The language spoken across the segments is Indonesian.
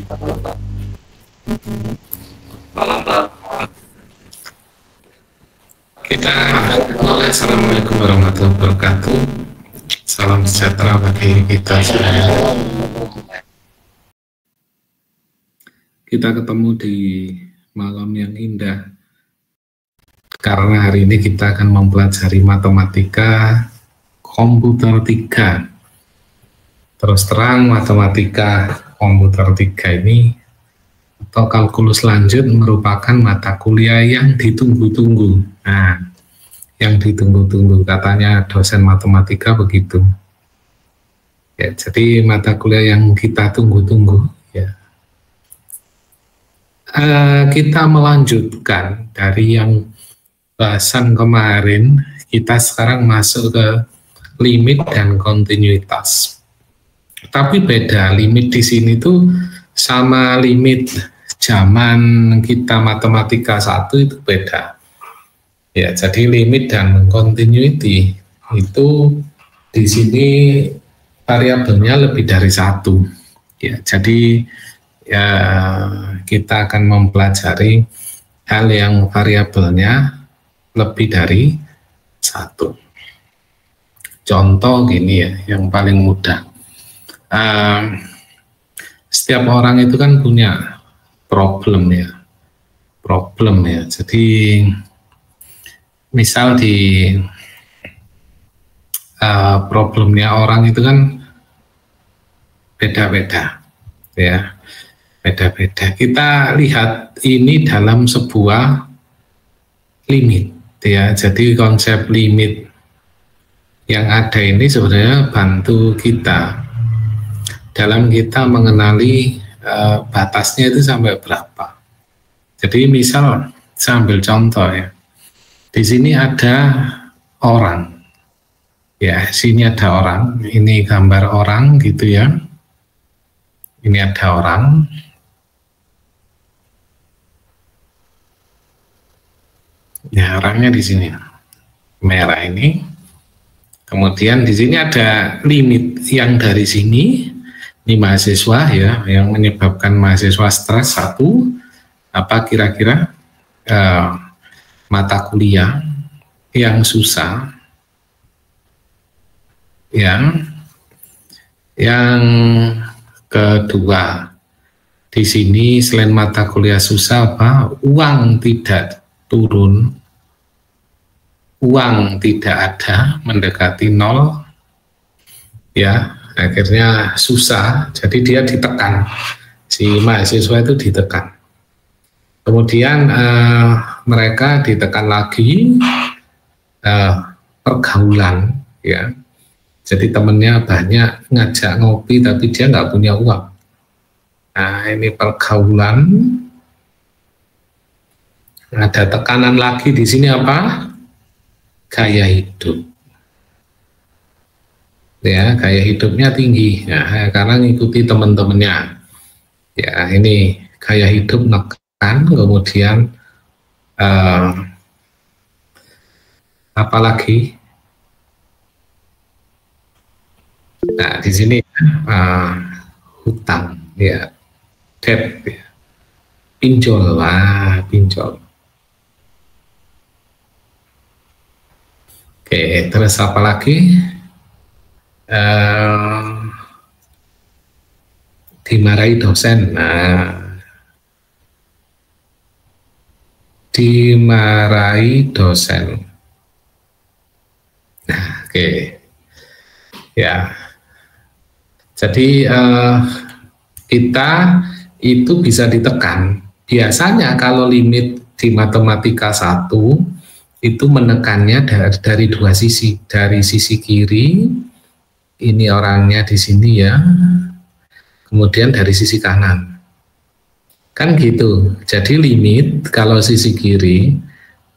Kita mulai. Assalamualaikum warahmatullahi wabarakatuh. Salam sejahtera bagi kita semua. Kita ketemu di malam yang indah karena hari ini kita akan mempelajari matematika komputer 3. Terus terang, matematika komputer 3 ini atau kalkulus lanjut merupakan mata kuliah yang ditunggu-tunggu. Nah, yang ditunggu-tunggu katanya dosen matematika begitu. Ya, jadi mata kuliah yang kita tunggu-tunggu. Ya. Kita melanjutkan dari yang bahasan kemarin, kita sekarang masuk ke limit dan kontinuitas. Tapi beda, limit di sini tuh sama limit zaman kita matematika 1 itu beda. Ya, jadi limit dan continuity itu di sini variabelnya lebih dari 1. Ya, jadi ya kita akan mempelajari hal yang variabelnya lebih dari 1. Contoh gini ya, yang paling mudah. Setiap orang itu kan punya problem ya. Jadi misal di problemnya orang itu kan beda-beda ya. Beda-beda. Kita lihat ini dalam sebuah limit ya. Jadi konsep limit yang ada ini sebenarnya bantu kita dalam kita mengenali batasnya itu sampai berapa. Jadi misal saya ambil contoh ya. Di sini ada orang. Ya, sini ada orang. Ini gambar orang gitu ya. Ini ada orang. Ya, orangnya di sini. Merah ini. Kemudian di sini ada limit yang dari sini. Ini mahasiswa ya, yang menyebabkan mahasiswa stres 1, apa kira-kira mata kuliah yang susah, yang kedua di sini selain mata kuliah susah apa, uang tidak turun, uang tidak ada, mendekati 0 ya. Akhirnya susah, jadi dia ditekan, si mahasiswa itu ditekan. Kemudian mereka ditekan lagi, pergaulan ya. Jadi temennya banyak ngajak ngopi tapi dia nggak punya uang. Nah ini pergaulan. Ada tekanan lagi di sini apa? Gaya hidup. Ya, gaya hidupnya tinggi ya, karena ngikuti teman-temannya ya. Ini gaya hidup nekan, kemudian apalagi nah di sini hutang ya, debt ya. Pinjol lah, pinjol. Oke, terus apa lagi? Dimarahi dosen. Nah, dimarahi dosen. Nah, oke. Ya. Jadi kita itu bisa ditekan. Biasanya kalau limit di matematika 1 itu menekannya dari dua sisi. Dari sisi kiri, ini orangnya di sini ya, kemudian dari sisi kanan, kan gitu. Jadi limit kalau sisi kiri,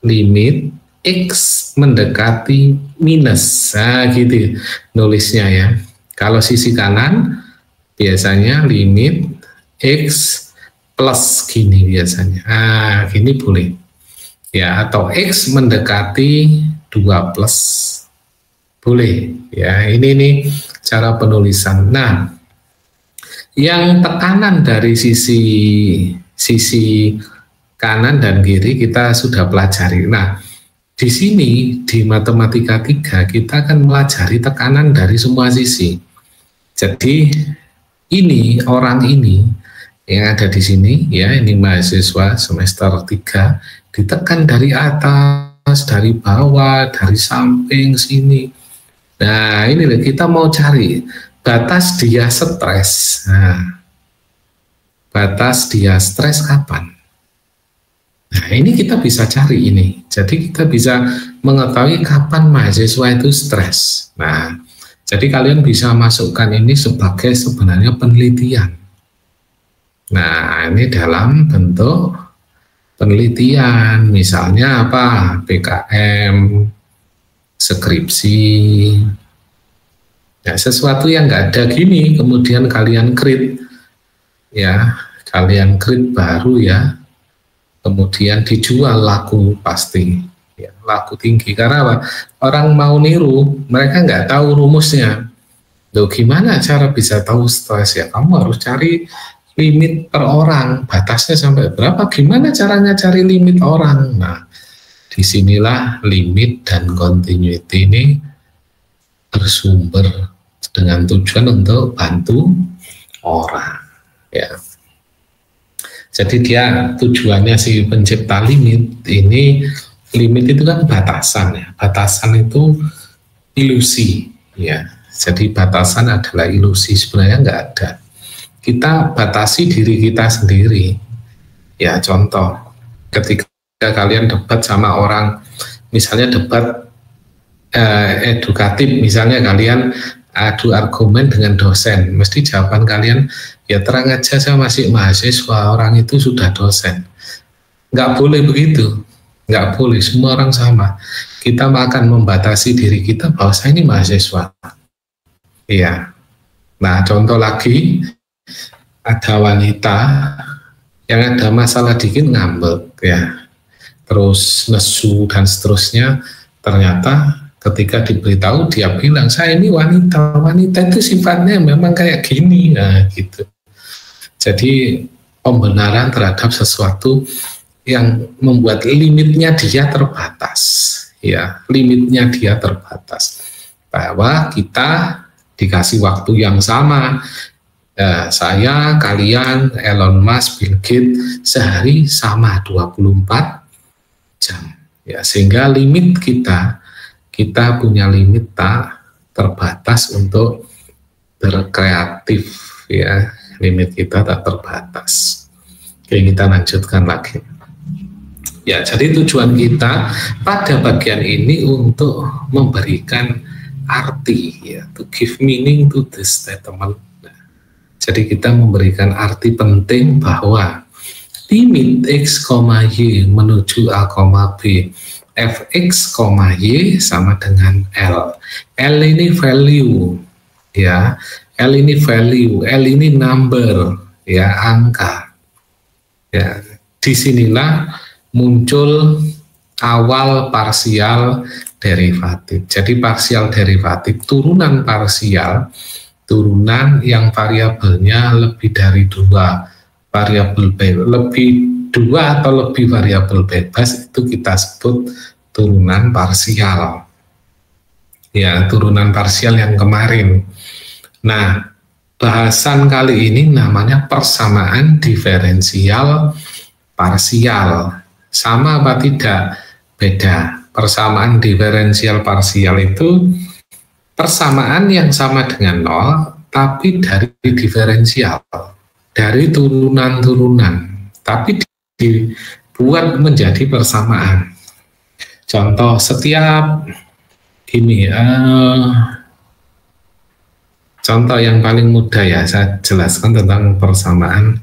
limit X mendekati minus, nah gitu nulisnya ya. Kalau sisi kanan biasanya limit X plus gini biasanya, nah gini boleh ya, atau X mendekati 2 plus boleh ya. Ini nih cara penulisan. Nah Yang tekanan dari sisi kanan dan kiri kita sudah pelajari. Nah, di sini di matematika 3 kita akan melajari tekanan dari semua sisi. Jadi ini orang ini yang ada di sini ya, ini mahasiswa semester 3 ditekan dari atas, dari bawah, dari samping sini. Nah, ini kita mau cari batas dia stres. Nah, batas dia stres kapan? Nah, ini kita bisa cari ini. Jadi kita bisa mengetahui kapan mahasiswa itu stres. Nah, jadi kalian bisa masukkan ini sebagai sebenarnya penelitian. Nah, ini dalam bentuk penelitian, misalnya apa? PKM, skripsi, ya sesuatu yang nggak ada gini, kemudian kalian create, ya kalian create baru ya, kemudian dijual laku pasti, ya, laku tinggi. Karena apa? Orang mau niru, mereka nggak tahu rumusnya. Loh, gimana cara bisa tahu stres ya? Kamu harus cari limit per orang, batasnya sampai berapa? Gimana caranya cari limit orang? Nah, disinilah limit dan continuity ini bersumber dengan tujuan untuk bantu orang. Ya. Jadi dia tujuannya si pencipta limit ini, limit itu kan batasan ya. Batasan itu ilusi ya. Jadi batasan adalah ilusi, sebenarnya nggak ada. Kita batasi diri kita sendiri. Ya, contoh ketika kalian debat sama orang, misalnya debat edukatif, misalnya kalian adu argumen dengan dosen, mesti jawaban kalian ya terang aja, saya masih mahasiswa, orang itu sudah dosen. Nggak boleh begitu, nggak boleh, semua orang sama. Kita akan membatasi diri kita bahwa saya ini mahasiswa. Iya. Nah, contoh lagi, ada wanita yang ada masalah dikit ngambek ya, terus nesu dan seterusnya. Ternyata ketika diberitahu, dia bilang, saya ini wanita itu sifatnya memang kayak gini, nah gitu. Jadi pembenaran terhadap sesuatu yang membuat limitnya dia terbatas, ya, limitnya dia terbatas, bahwa kita dikasih waktu yang sama. Saya, kalian, Elon Musk, Bill Gates, sehari sama 24 jam. Ya, sehingga limit kita punya limit tak terbatas untuk berkreatif ya, limit kita tak terbatas. Oke, kita lanjutkan lagi. Ya, jadi tujuan kita pada bagian ini untuk memberikan arti ya, to give meaning to this statement. Jadi kita memberikan arti penting bahwa limit X, Y menuju A, B, Fx, Y sama dengan L. L ini value, ya. L ini value, L ini number, ya, angka. Ya, disinilah muncul awal parsial derivatif. Jadi parsial derivatif, turunan parsial, turunan yang variabelnya lebih dari 2 variabel bebas, lebih 2 atau lebih variabel bebas, itu kita sebut turunan parsial. Ya, turunan parsial yang kemarin. Nah, bahasan kali ini namanya persamaan diferensial parsial. Sama apa tidak? Beda. Persamaan diferensial parsial itu persamaan yang sama dengan 0, tapi dari diferensial, dari turunan-turunan, tapi dibuat menjadi persamaan. Contoh setiap gini, contoh yang paling mudah ya, saya jelaskan tentang persamaan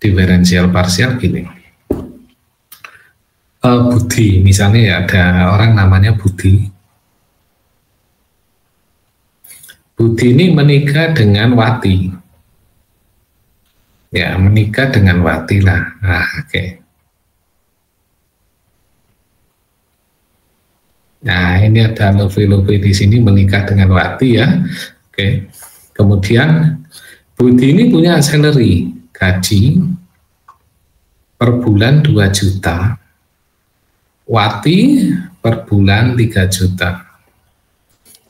diferensial parsial gini. Budi, misalnya ya, ada orang namanya Budi. Budi ini menikah dengan Wati. Ya, menikah dengan Wati lah. Nah, oke. Nah, ini ada Luffy di sini menikah dengan Wati ya. Oke. Kemudian Budi ini punya salary, gaji per bulan 2 juta, Wati per bulan 3 juta.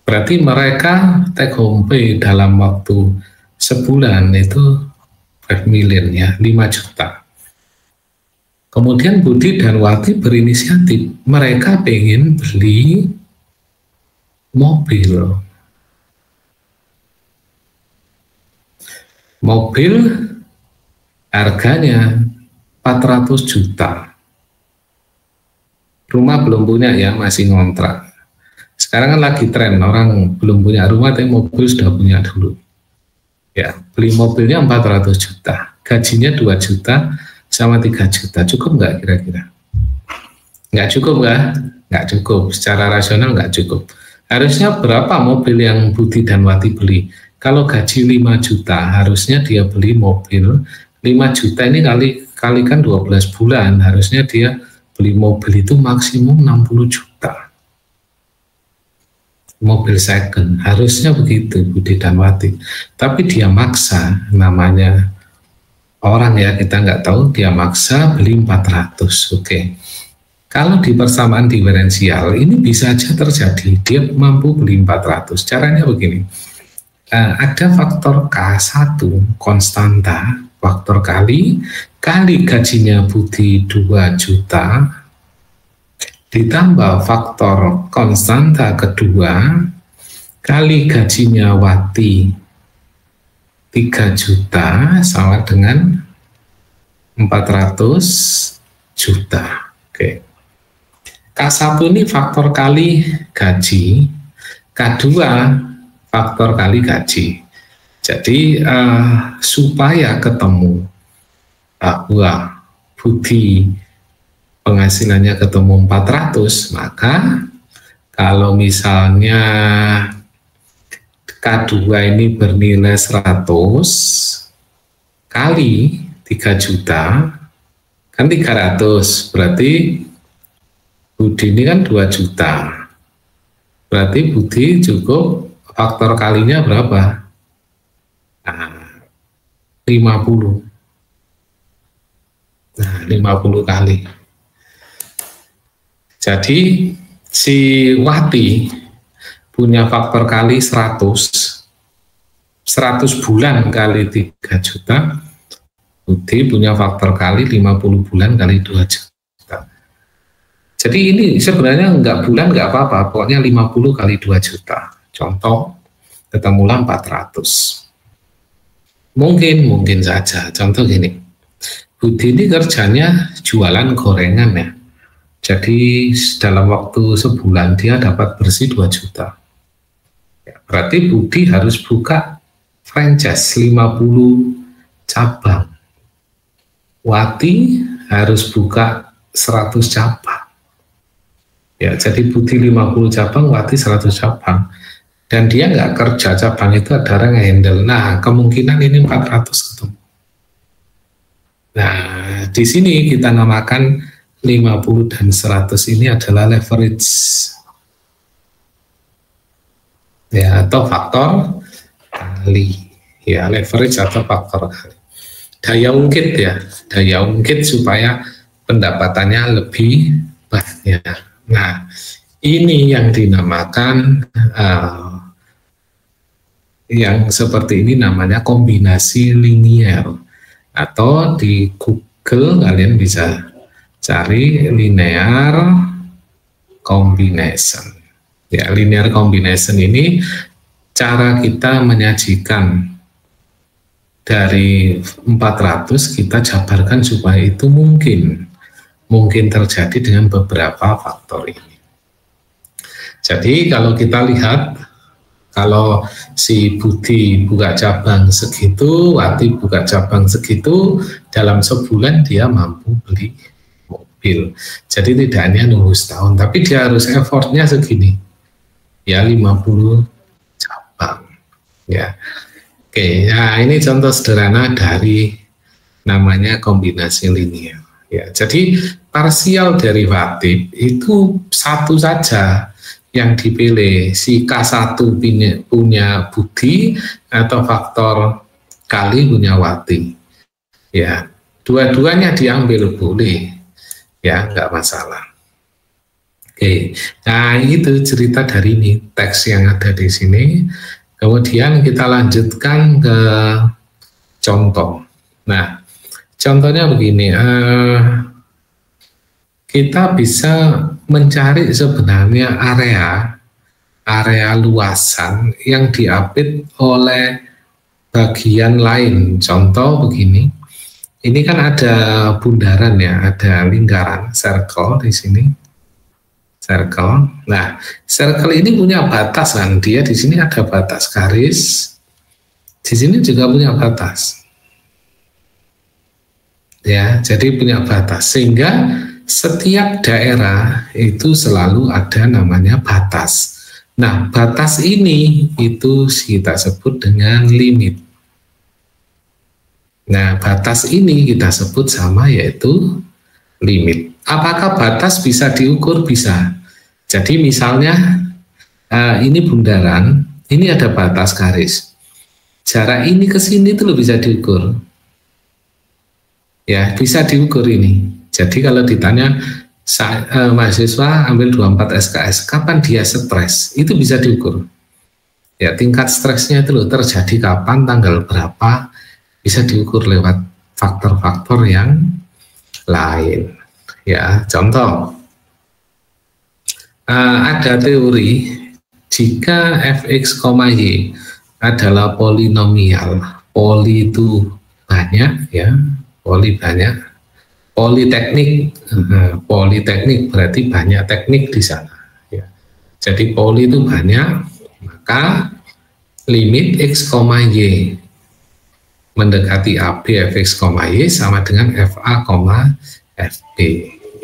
Berarti mereka take home pay dalam waktu sebulan itu 5 million ya, 5 juta. Kemudian Budi dan Wati berinisiatif, mereka pengen beli mobil. Mobil harganya 400 juta. Rumah belum punya ya, masih ngontrak. Sekarang kan lagi tren, orang belum punya rumah tapi mobil sudah punya dulu. Ya, beli mobilnya 400 juta, gajinya 2 juta sama 3 juta, cukup nggak kira-kira? Nggak cukup nggak? Nggak cukup, secara rasional nggak cukup. Harusnya berapa mobil yang Budi dan Wati beli? Kalau gaji 5 juta, harusnya dia beli mobil 5 juta ini kalikan 12 bulan, harusnya dia beli mobil itu maksimum 60 juta. Mobil second, harusnya begitu Budi dan Wati. Tapi dia maksa, namanya orang ya, kita nggak tahu, dia maksa beli 400. Oke. Kalau di persamaan diferensial ini bisa aja terjadi, dia mampu beli 400. Caranya begini, ada faktor K1 konstanta, faktor kali gajinya Budi 2 juta, ditambah faktor konstanta kedua kali gajinya Wati 3 juta sama dengan 400 juta. Oke. K1 ini faktor kali gaji, K2 faktor kali gaji. Jadi supaya ketemu bahwa Budi penghasilannya ketemu 400, maka kalau misalnya K2 ini bernilai 100 kali 3 juta kan 300, berarti Budi ini kan 2 juta, berarti Budi cukup faktor kalinya berapa? 50. Nah, 50 kali. Jadi si Wati punya faktor kali 100 bulan kali 3 juta, Budi punya faktor kali 50 bulan kali 2 juta. Jadi ini sebenarnya nggak bulan nggak apa-apa, pokoknya 50 kali 2 juta. Contoh, ketemulah 400. Mungkin saja, contoh gini, Budi ini kerjanya jualan gorengan ya. Jadi dalam waktu sebulan dia dapat bersih 2 juta. Ya, berarti Budi harus buka franchise 50 cabang. Wati harus buka 100 cabang. Ya, jadi Budi 50 cabang, Wati 100 cabang. Dan dia nggak kerja cabang itu, ada orang yang handle. Nah, kemungkinan ini 400 ketemu. Nah, di sini kita namakan 50 dan 100 ini adalah leverage. Ya, atau faktor kali. Ya, leverage atau faktor kali. Daya ungkit ya, daya ungkit supaya pendapatannya lebih banyak. Nah, ini yang dinamakan yang seperti ini namanya kombinasi linier, atau di Google kalian bisa cari linear combination. Ya, linear combination ini cara kita menyajikan dari 400 kita jabarkan supaya itu mungkin terjadi dengan beberapa faktor ini. Jadi kalau kita lihat, kalau si Budi buka cabang segitu, Wati buka cabang segitu, dalam sebulan dia mampu beli mobil. Jadi tidak hanya nunggu setahun, tapi dia harus effortnya segini, ya 50 cabang. Ya, oke. Nah ini contoh sederhana dari namanya kombinasi linear. Ya, jadi parsial derivatif itu satu saja yang dipilih, si K1 punya Budi atau faktor kali Punyawati. Ya, dua-duanya diambil boleh, ya nggak masalah. Oke, nah itu cerita dari ini teks yang ada di sini. Kemudian kita lanjutkan ke contoh. Nah, contohnya begini, kita bisa mencari sebenarnya area luasan yang diapit oleh bagian lain. Contoh begini, ini kan ada bundaran ya, ada lingkaran, circle di sini. Circle. Nah, circle ini punya batas kan? Dia di sini ada batas garis. Di sini juga punya batas. Ya, jadi punya batas. Sehingga setiap daerah itu selalu ada namanya batas. Nah, batas ini itu kita sebut dengan limit. Nah, batas ini kita sebut sama yaitu limit. Apakah batas bisa diukur? Bisa. Jadi misalnya ini bundaran, ini ada batas garis. Jarak ini ke sini itu bisa diukur. Ya, bisa diukur ini. Jadi kalau ditanya mahasiswa ambil 24 SKS, kapan dia stres? Itu bisa diukur. Ya, tingkat stresnya itu loh terjadi kapan, tanggal berapa, bisa diukur lewat faktor-faktor yang lain. Ya, contoh, ada teori jika fx, y adalah polinomial, poli itu banyak ya, poli banyak, politeknik, politeknik berarti banyak teknik di sana. Ya. Jadi poli itu banyak, maka limit x, y mendekati AB fx, y sama dengan fa, fb.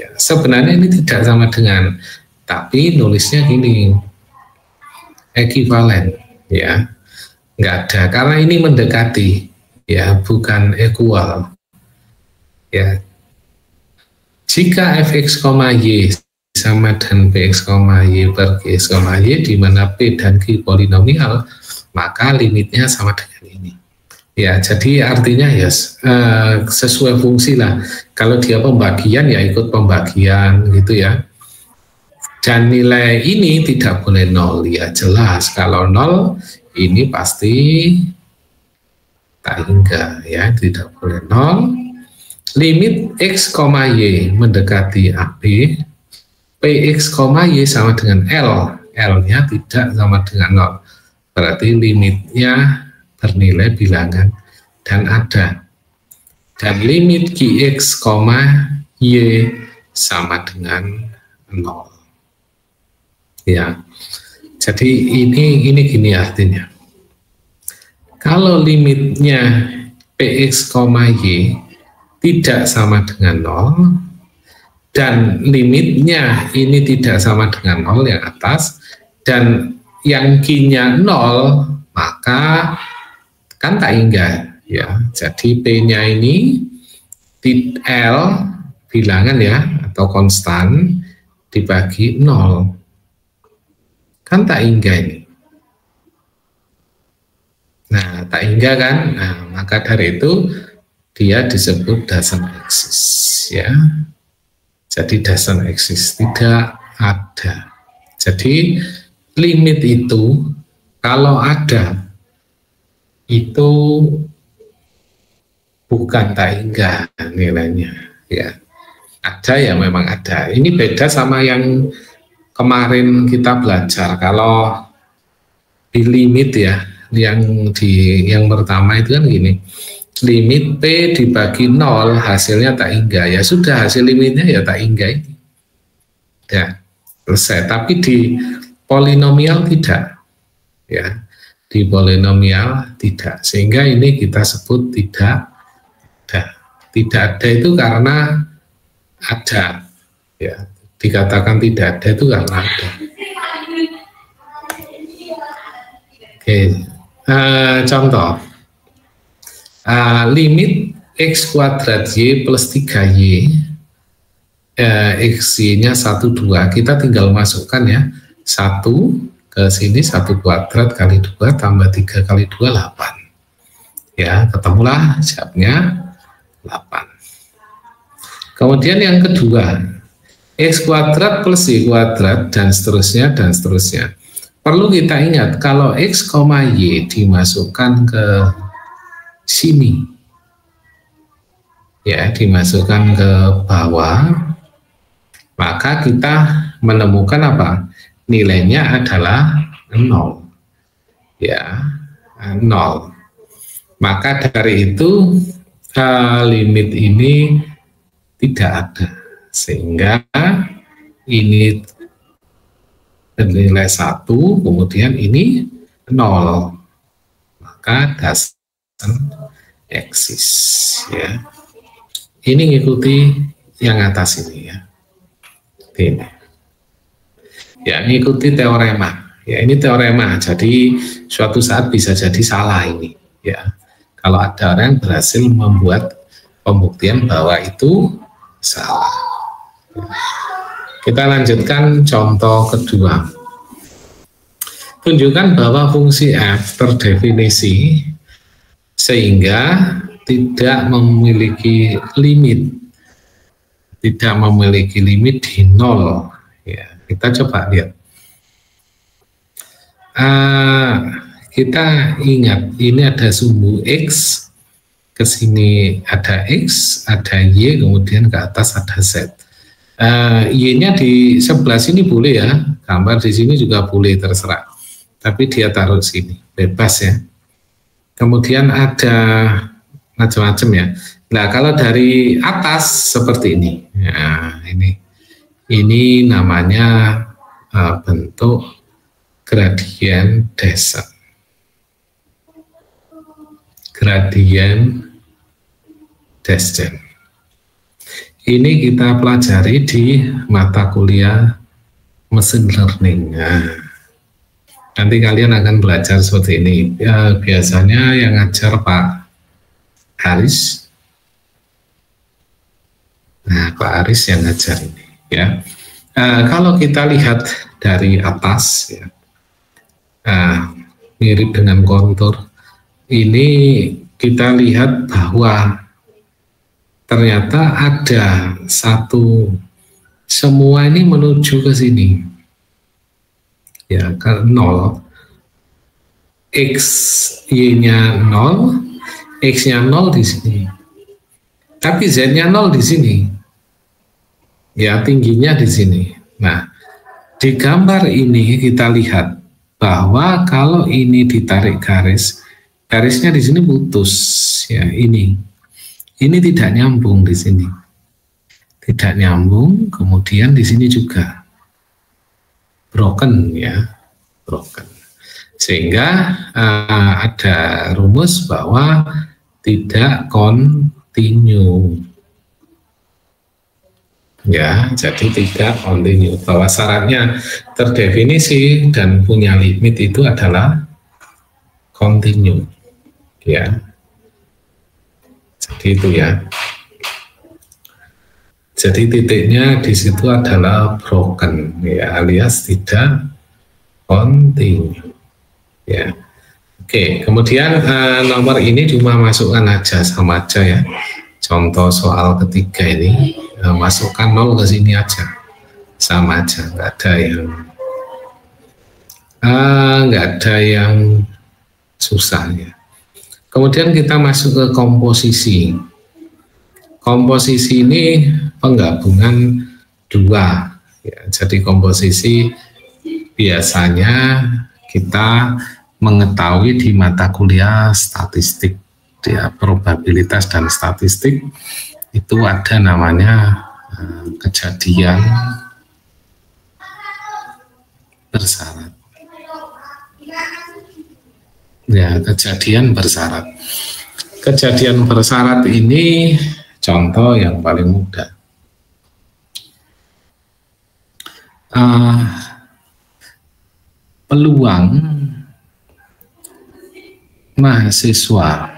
Ya, sebenarnya ini tidak sama dengan, tapi nulisnya gini, ekuivalen, ya, nggak ada karena ini mendekati, ya, bukan equal. Ya, jika fx, y sama dengan px, y per g, y, di mana p dan q polinomial, maka limitnya sama dengan ini. Ya, jadi artinya ya sesuai fungsi lah. Kalau dia pembagian ya ikut pembagian gitu ya. Dan nilai ini tidak boleh nol ya, jelas. Kalau nol ini pasti tak hingga ya, tidak boleh nol. Limit x, y mendekati AB, px, y sama dengan L, L-nya tidak sama dengan nol. Berarti limitnya bernilai bilangan dan ada. Dan limit qx, y sama dengan 0. Ya. Jadi ini gini artinya. Kalau limitnya px, y tidak sama dengan 0 dan limitnya ini tidak sama dengan 0 yang atas dan yang q-nya 0, maka kan tak hingga ya. Jadi P-nya ini L bilangan ya atau konstan dibagi 0. Kan tak hingga ini. Nah, tak hingga kan. Nah, maka dari itu dia disebut doesn't exist ya. Jadi doesn't exist, tidak ada. Jadi limit itu kalau ada itu bukan tak hingga nilainya ya. Ada ya, memang ada. Ini beda sama yang kemarin kita belajar. Kalau di limit ya, yang pertama itu kan gini, limit P dibagi 0 hasilnya tak hingga, ya sudah hasil limitnya ya tak hingga ini ya, selesai. Tapi di polinomial tidak ya, di polinomial tidak, sehingga ini kita sebut tidak ada itu karena ada ya, dikatakan tidak ada itu karena ada. Oke, contoh limit x kuadrat y plus 3y x-nya 1, 2, kita tinggal masukkan ya, 1 ke sini, 1 kuadrat kali 2 tambah 3 kali 2, 8 Ya, ketemulah jawabnya 8. Kemudian yang kedua, X kuadrat plus Y kuadrat dan seterusnya dan seterusnya. Perlu kita ingat kalau X, Y dimasukkan ke sini, ya, dimasukkan ke bawah, maka kita menemukan apa? Nilainya adalah 0. Ya, 0. Maka dari itu limit ini tidak ada, sehingga ini bernilai 1, kemudian ini 0, maka doesn't exist. Ya, ini ngikuti yang atas ini, ya. Ini, ya, ngikuti teorema. Ya, ini teorema, jadi suatu saat bisa jadi salah ini. Ya, kalau ada orang yang berhasil membuat pembuktian bahwa itu salah. Kita lanjutkan contoh kedua. Tunjukkan bahwa fungsi f terdefinisi sehingga tidak memiliki limit. Tidak memiliki limit di 0. Ya, kita coba lihat. Kita ingat ini ada sumbu X, ke sini ada X, ada Y, kemudian ke atas ada Z. Y-nya di sebelah sini boleh ya, gambar di sini juga boleh, terserah. Tapi dia taruh sini, bebas ya. Kemudian ada macam-macam ya. Nah, kalau dari atas seperti ini. Nah, ini namanya bentuk gradien descent. Gradien descent. Ini kita pelajari di mata kuliah mesin learning. Nah, nanti kalian akan belajar seperti ini. Ya, biasanya yang ngajar Pak Haris. Nah, Pak Haris yang ngajar ini. Ya, kalau kita lihat dari atas, ya, mirip dengan kontur. Ini kita lihat bahwa ternyata ada satu, semua ini menuju ke sini, ya, ke 0. X, Y-nya 0, X-nya 0 di sini, tapi Z-nya 0 di sini, ya, tingginya di sini. Nah, di gambar ini kita lihat bahwa kalau ini ditarik garisnya di sini putus, ya, ini tidak nyambung di sini, tidak nyambung, kemudian di sini juga broken, ya, broken, sehingga ada rumus bahwa tidak continue, ya, jadi tidak continue, bahwa syaratnya terdefinisi dan punya limit itu adalah continue, ya. Jadi itu ya. Jadi titiknya di situ adalah broken, ya, alias tidak continue, ya. Oke, kemudian nomor ini cuma masukkan aja, sama aja ya. Contoh soal ketiga ini, masukkan 0 ke sini aja, sama aja, nggak ada yang susah ya. Kemudian kita masuk ke komposisi. Komposisi ini penggabungan 2. Ya, jadi komposisi biasanya kita mengetahui di mata kuliah statistik, ya, probabilitas dan statistik itu ada namanya kejadian bersyarat. Ya, kejadian bersyarat. Kejadian bersyarat ini contoh yang paling mudah. Peluang mahasiswa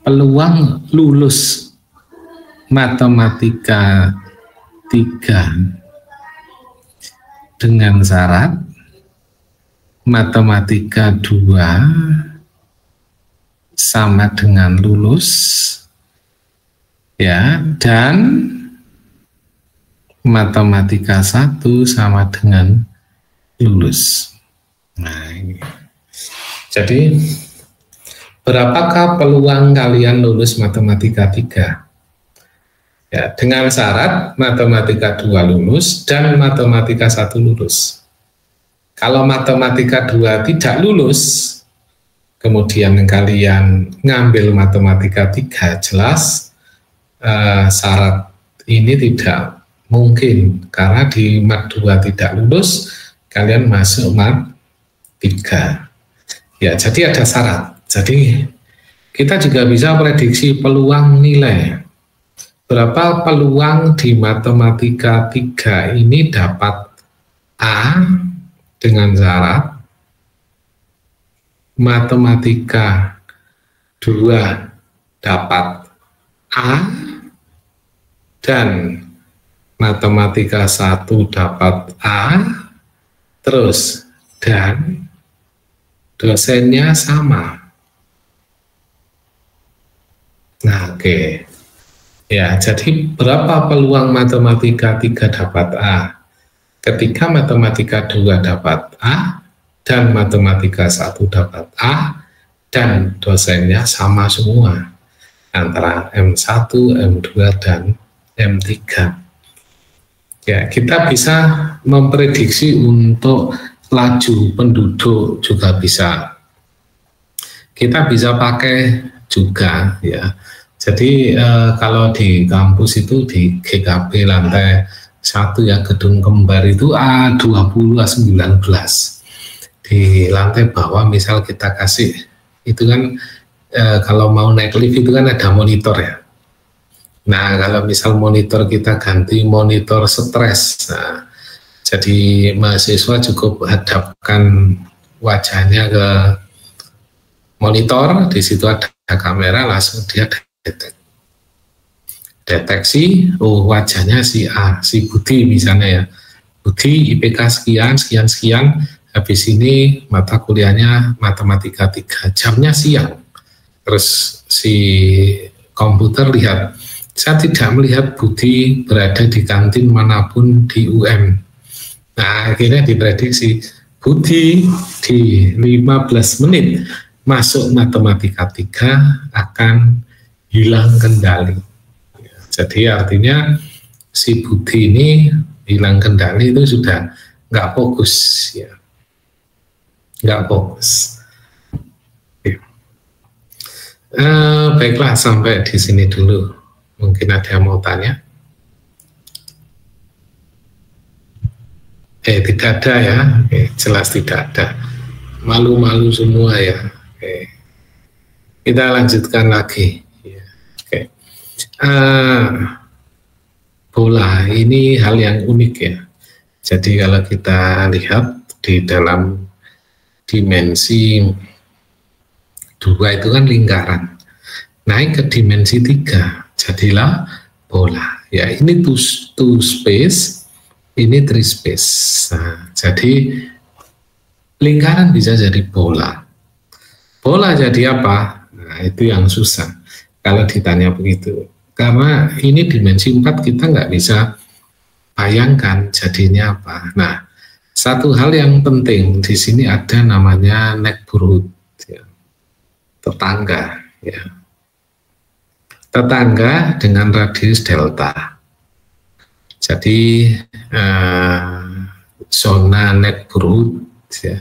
peluang lulus matematika 3 dengan syarat matematika 2 sama dengan lulus, ya, dan matematika 1 sama dengan lulus. Nah, ini. Jadi, berapakah peluang kalian lulus matematika 3? Ya, dengan syarat matematika 2 lulus dan matematika 1 lulus. Kalau matematika 2 tidak lulus, kemudian kalian ngambil matematika 3, jelas syarat ini tidak mungkin, karena di mat 2 tidak lulus, kalian masuk mat 3. Ya, jadi ada syarat. Jadi kita juga bisa prediksi peluang nilai. Berapa peluang di matematika 3 ini dapat A dengan syarat matematika 2 dapat A dan matematika 1 dapat A, terus dan dosennya sama. Nah, oke. Ya, jadi berapa peluang matematika 3 dapat A? Ketika matematika 2 dapat A dan matematika 1 dapat A dan dosennya sama semua antara M1, M2 dan M3. Ya, kita bisa memprediksi untuk laju penduduk juga bisa. Kita bisa pakai juga, ya. Jadi kalau di kampus itu di GKP lantai 1 ya, gedung kembar itu A20, A19. Di lantai bawah misal kita kasih, itu kan kalau mau naik lift itu kan ada monitor ya. Nah, kalau misal monitor kita ganti monitor stres, nah, jadi mahasiswa cukup hadapkan wajahnya ke monitor, di situ ada kamera, langsung dia deteksi, oh wajahnya si A, si Budi misalnya ya, Budi IPK sekian, sekian, sekian, habis ini mata kuliahnya matematika 3, jamnya siang, terus si komputer lihat, saya tidak melihat Budi berada di kantin manapun di UM. Nah, akhirnya diprediksi Budi di 15 menit masuk matematika 3 akan hilang kendali. Jadi artinya si Budi ini hilang kendali itu sudah nggak fokus, ya, nggak fokus. Baiklah, sampai di sini dulu. Mungkin ada yang mau tanya? Tidak ada ya. Jelas tidak ada. Malu-malu semua ya. Kita lanjutkan lagi. Bola ini hal yang unik ya. Jadi kalau kita lihat di dalam dimensi 2 itu kan lingkaran, naik ke dimensi 3 jadilah bola ya. Ini two space, ini 3 space. Nah, jadi lingkaran bisa jadi bola. Bola jadi apa? Nah, itu yang susah kalau ditanya begitu. Karena ini dimensi 4 kita nggak bisa bayangkan jadinya apa. Nah, satu hal yang penting di sini ada namanya neighborhood, ya. Tetangga, ya. Tetangga dengan radius delta. Jadi zona neighborhood, ya.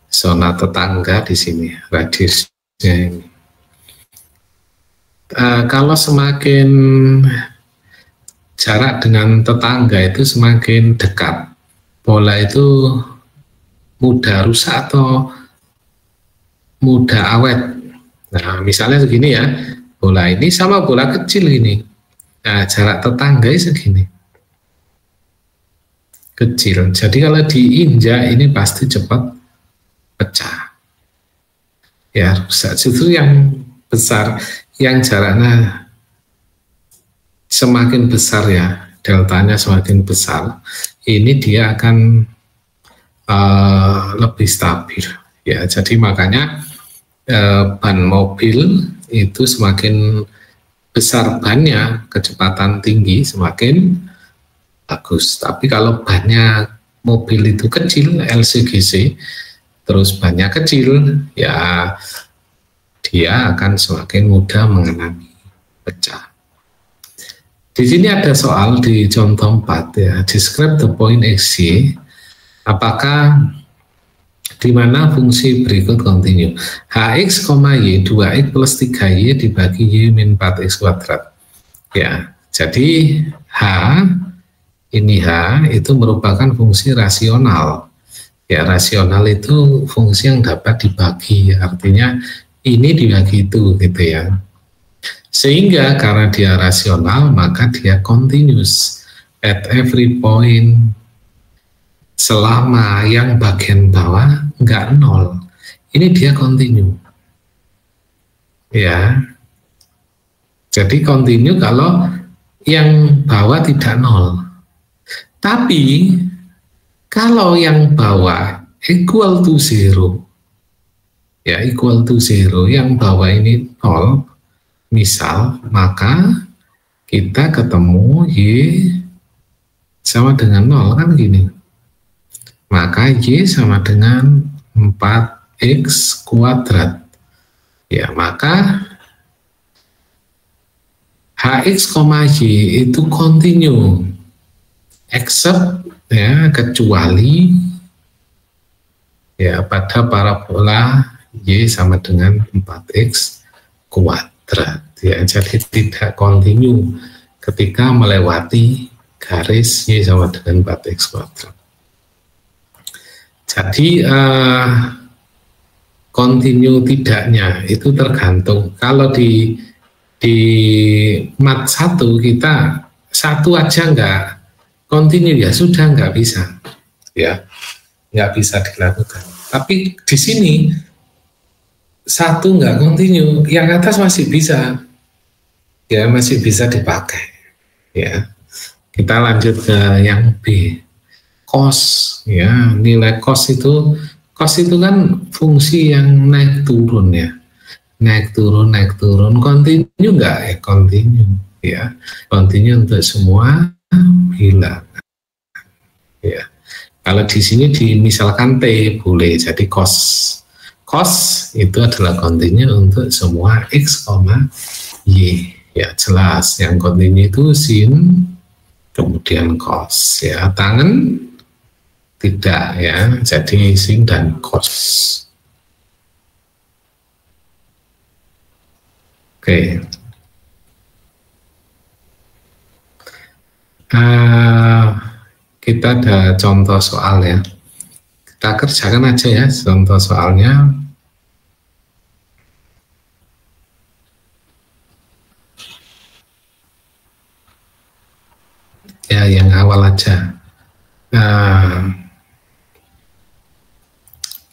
Zona tetangga di sini radiusnya ini. Kalau semakin jarak dengan tetangga itu semakin dekat, bola itu mudah rusak atau mudah awet. Nah, misalnya segini ya, bola ini sama bola kecil ini. Nah, jarak tetangga segini. Kecil. Jadi kalau diinjak ini pasti cepat pecah. Ya, rusak. Itu yang besar, yang jaraknya semakin besar ya, deltanya semakin besar, ini dia akan lebih stabil ya. Jadi makanya ban mobil itu semakin besar bannya, kecepatan tinggi semakin bagus. Tapi kalau bannya mobil itu kecil, LCGC, terus bannya kecil, ya dia akan semakin mudah mengalami pecah. Di sini ada soal di contoh 4 ya, describe the point XY, apakah di mana fungsi berikut continue. Hx, y, 2x plus 3y dibagi y min 4x kuadrat. Ya, jadi H, ini H itu merupakan fungsi rasional. Ya, rasional itu fungsi yang dapat dibagi, artinya ini dibagi itu gitu ya. Sehingga karena dia rasional, maka dia continuous at every point. Selama yang bagian bawah nggak nol, ini dia continue. Ya, jadi continue kalau yang bawah tidak nol. Tapi kalau yang bawah equal to zero, ya equal to zero, yang bawah ini nol, misal, maka kita ketemu Y sama dengan nol kan gini. Maka Y sama dengan 4x kuadrat. Ya, maka Hx, Y itu continue except ya, kecuali ya pada parabola Y sama dengan 4x kuadrat. Ya, jadi tidak continue ketika melewati garis Y sama dengan 4x kuadrat. Jadi continue tidaknya itu tergantung. Kalau di mat 1 kita satu aja nggak continue, ya sudah nggak bisa, ya nggak bisa dilakukan. Tapi di sini satu nggak continue, yang atas masih bisa, ya masih bisa dipakai. Ya, kita lanjut ke yang B. Cos, ya nilai cos itu kan fungsi yang naik turun ya, naik turun continue enggak ya, continue ya, continue untuk semua bilangan ya. Kalau di sini misalkan T boleh jadi cos itu adalah continue untuk semua x, y ya, jelas yang continue itu sin kemudian cos ya, tangan tidak ya, jadi sin dan cos. Oke, kita ada contoh soal ya, kita kerjakan aja ya contoh soalnya. Ya yang awal aja.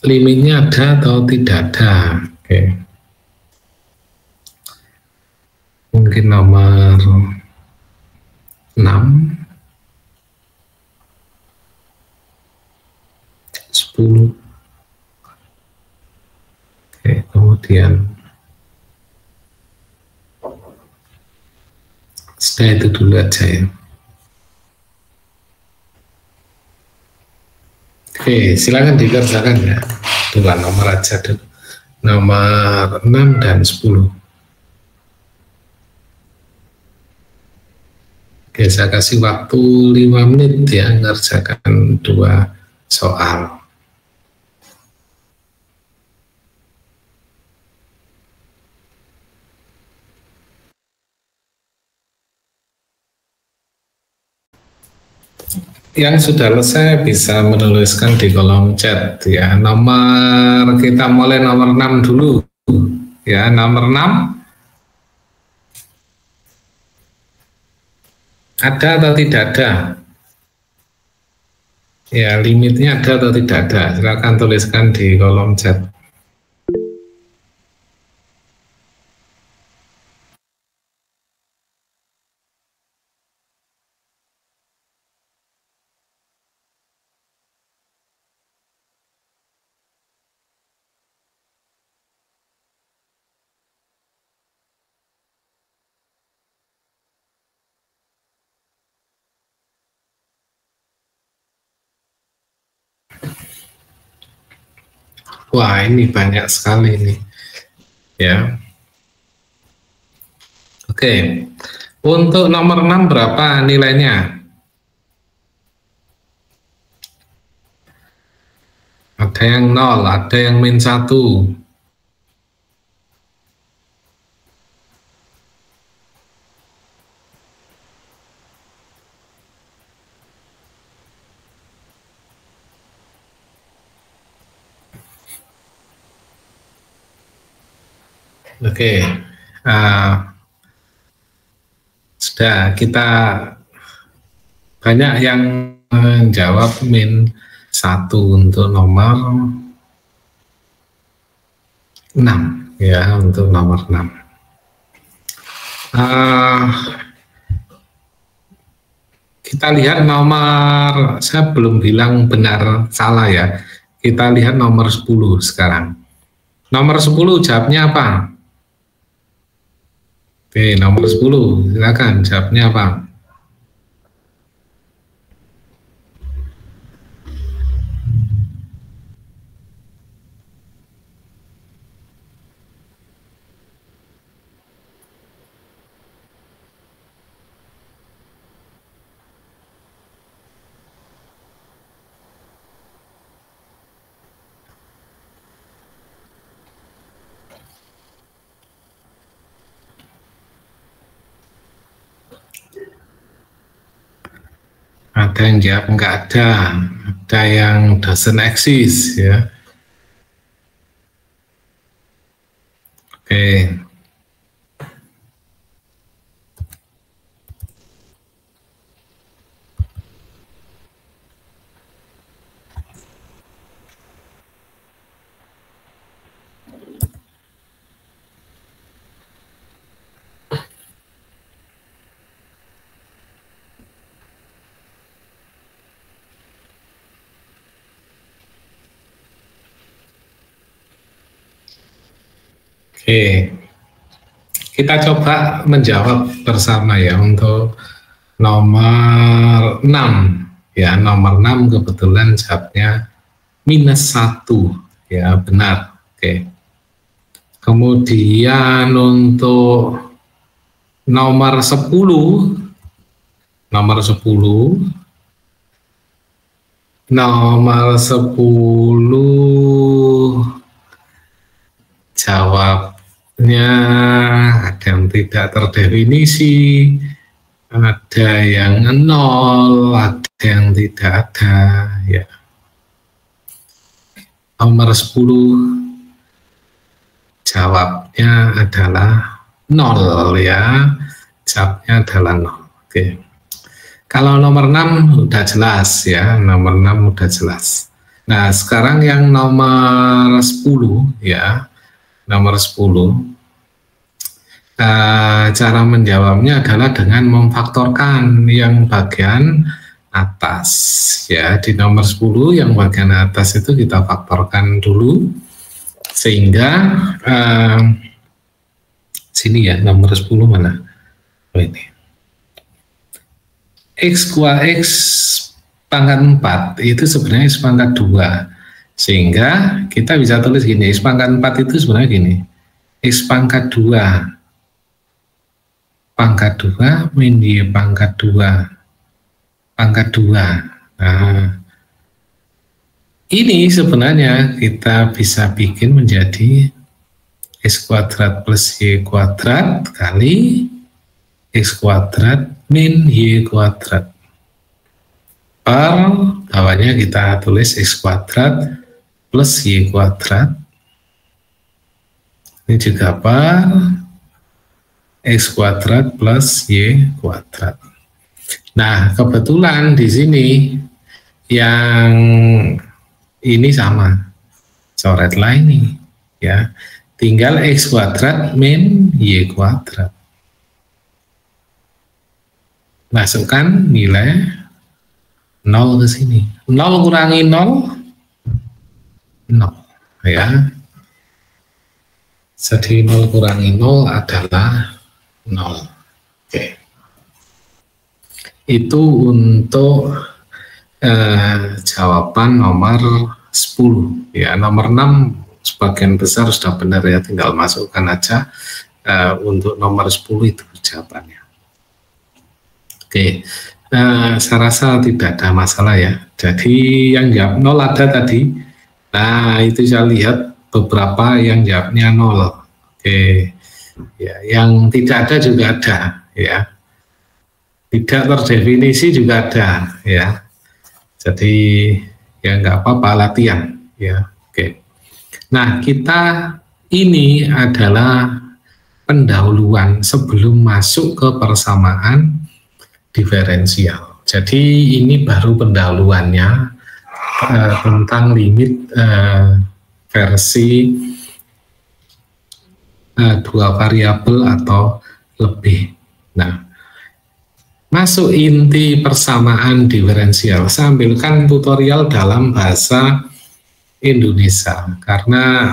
Limitnya ada atau tidak ada? Oke. Mungkin nomor 6, 10. Oke, kemudian sudah itu dulu aja ya. Oke, silakan dikerjakan ya. Dua nomor aja dulu. Nomor 6 dan 10. Oke, saya kasih waktu 5 menit ya ngerjakan 2 soal. Yang sudah selesai bisa menuliskan di kolom chat ya. Kita mulai nomor 6 dulu ya. Nomor 6 ada atau tidak ada? Ya, limitnya ada atau tidak ada? Silakan tuliskan di kolom chat. Wah, ini banyak sekali ini. Ya. Oke. Untuk nomor 6 berapa nilainya? Ada yang 0, ada yang -1. Oke. Sudah, kita banyak yang menjawab -1 untuk nomor 6 ya, untuk nomor 6. Kita lihat nomor, saya belum bilang benar salah ya. Kita lihat nomor 10 sekarang. Nomor 10 jawabnya apa? Oke, nomor 10, silakan jawabnya apa? Ada yang jawab enggak ada yang doesn't exist ya. Oke. Oke, kita coba menjawab bersama ya untuk nomor 6 ya. Nomor 6 kebetulan jawabnya -1 ya, benar. Oke. Kemudian untuk nomor 10 jawabnya ada yang tidak terdefinisi, ada yang 0, ada yang tidak ada ya. Nomor 10 jawabnya adalah 0 ya. Jawabnya adalah 0. Oke. Kalau nomor 6 udah jelas ya, nomor 6 udah jelas. Nah, sekarang yang nomor 10 ya. Nomor 10 cara menjawabnya adalah dengan memfaktorkan yang bagian atas ya. Di nomor 10 yang bagian atas itu kita faktorkan dulu sehingga sini ya, nomor 10 mana? Oh, ini. X pangkat 4 itu sebenarnya X pangkat 2. Sehingga kita bisa tulis gini, X pangkat 4 itu sebenarnya gini, X pangkat 2 min Y pangkat 2 pangkat 2. Nah, ini sebenarnya kita bisa bikin menjadi X kuadrat plus Y kuadrat kali X kuadrat min Y kuadrat. Per bawahnya kita tulis X kuadrat plus Y kuadrat. Ini juga per X kuadrat plus Y kuadrat. Nah, kebetulan di sini yang ini sama, coretlah ini ya. Tinggal X kuadrat min Y kuadrat. Masukkan nilai 0 ke sini. 0 kurangi 0, 0 ya. Jadi 0 kurangi 0 adalah 0. Oke. Itu untuk jawaban nomor 10 ya. Nomor 6 sebagian besar sudah benar ya, tinggal masukkan aja untuk nomor 10 itu jawabannya. Oke, saya rasa tidak ada masalah ya. Jadi yang jawab 0 ada tadi. Nah, itu saya lihat beberapa yang jawabnya 0. Oke, ya, yang tidak ada juga ada ya. Tidak terdefinisi juga ada ya. Jadi ya nggak apa-apa, latihan ya. Oke. Nah, kita ini adalah pendahuluan sebelum masuk ke persamaan diferensial. Jadi ini baru pendahuluannya tentang limit versi dua variabel atau lebih. Nah, masuk inti persamaan diferensial. Saya ambilkan tutorial dalam bahasa Indonesia karena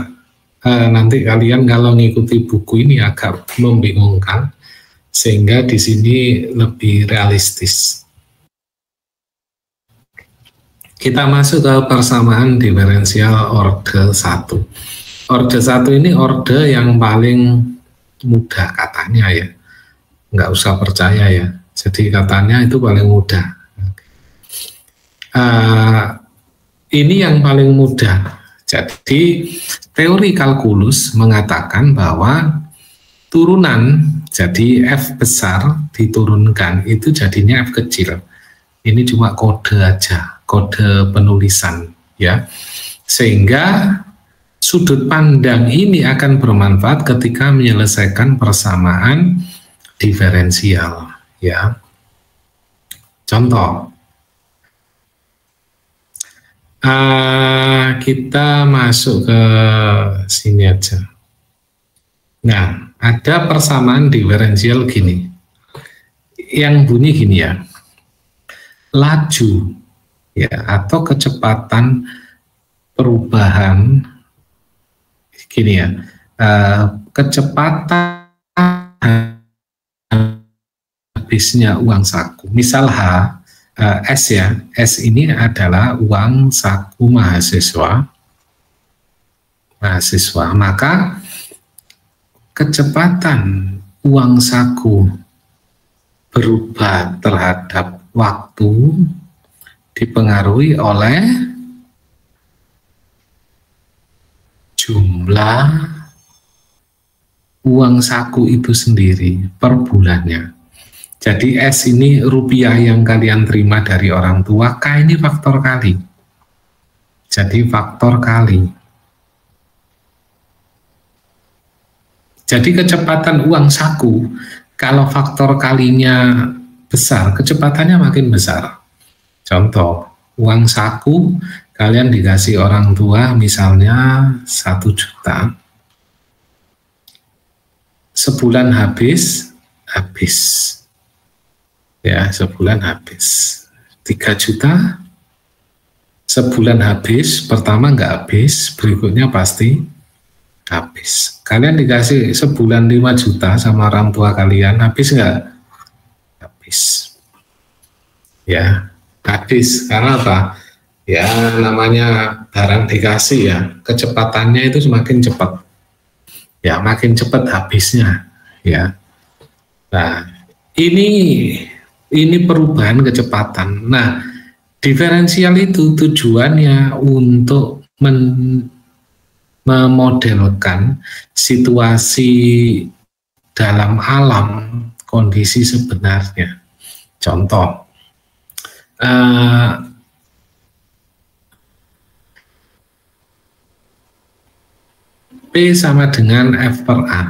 nanti kalian kalau ngikuti buku ini agak membingungkan, sehingga di sini lebih realistis. Kita masuk ke persamaan diferensial orde 1. Orde 1 ini orde yang paling mudah katanya ya. Nggak usah percaya ya. Jadi katanya itu paling mudah. Ini yang paling mudah. Jadi teori kalkulus mengatakan bahwa turunan, jadi F besar diturunkan itu jadinya F kecil. Ini cuma kode aja, kode penulisan ya. Sehingga sudut pandang ini akan bermanfaat ketika menyelesaikan persamaan diferensial ya. Contoh, kita masuk ke sini aja. Nah, ada persamaan diferensial gini, yang bunyi gini ya, laju ya atau kecepatan perubahan gini ya, kecepatan habisnya uang saku. Misal H, S ya, S ini adalah uang saku mahasiswa, maka kecepatan uang saku berubah terhadap waktu dipengaruhi oleh jumlah uang saku itu sendiri per bulannya. Jadi S ini rupiah yang kalian terima dari orang tua, K ini faktor kali. Jadi faktor kali. Jadi kecepatan uang saku, kalau faktor kalinya besar, kecepatannya makin besar. Contoh, uang saku kalian dikasih orang tua misalnya 1 juta. Sebulan habis. Ya, sebulan habis. 3 juta. Sebulan habis, pertama nggak habis, berikutnya pasti habis. Kalian dikasih sebulan 5 juta sama orang tua kalian, habis nggak? Habis. Ya, habis. Karena apa? Ya, namanya barang dikasih ya, kecepatannya itu semakin cepat. Ya, makin cepat habisnya. Ya. Nah, ini perubahan kecepatan. Nah, diferensial itu tujuannya untuk memodelkan situasi dalam alam kondisi sebenarnya. Contoh, P sama dengan F per A.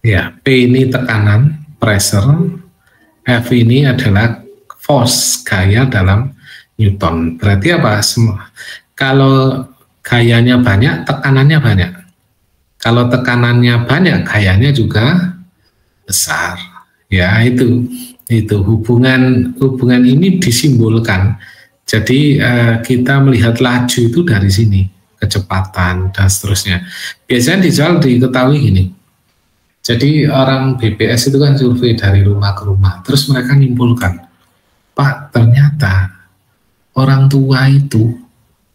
Ya, P ini tekanan, pressure, F ini adalah force, gaya dalam Newton. Berarti apa? Kalau gayanya banyak, tekanannya banyak. Kalau tekanannya banyak, gayanya juga besar. Ya, itu hubungan ini disimbolkan. Jadi kita melihat laju itu dari sini, kecepatan dan seterusnya. Biasanya diketahui gini. Jadi orang BPS itu kan survei dari rumah ke rumah, terus mereka nyimpulkan, Pak, ternyata orang tua itu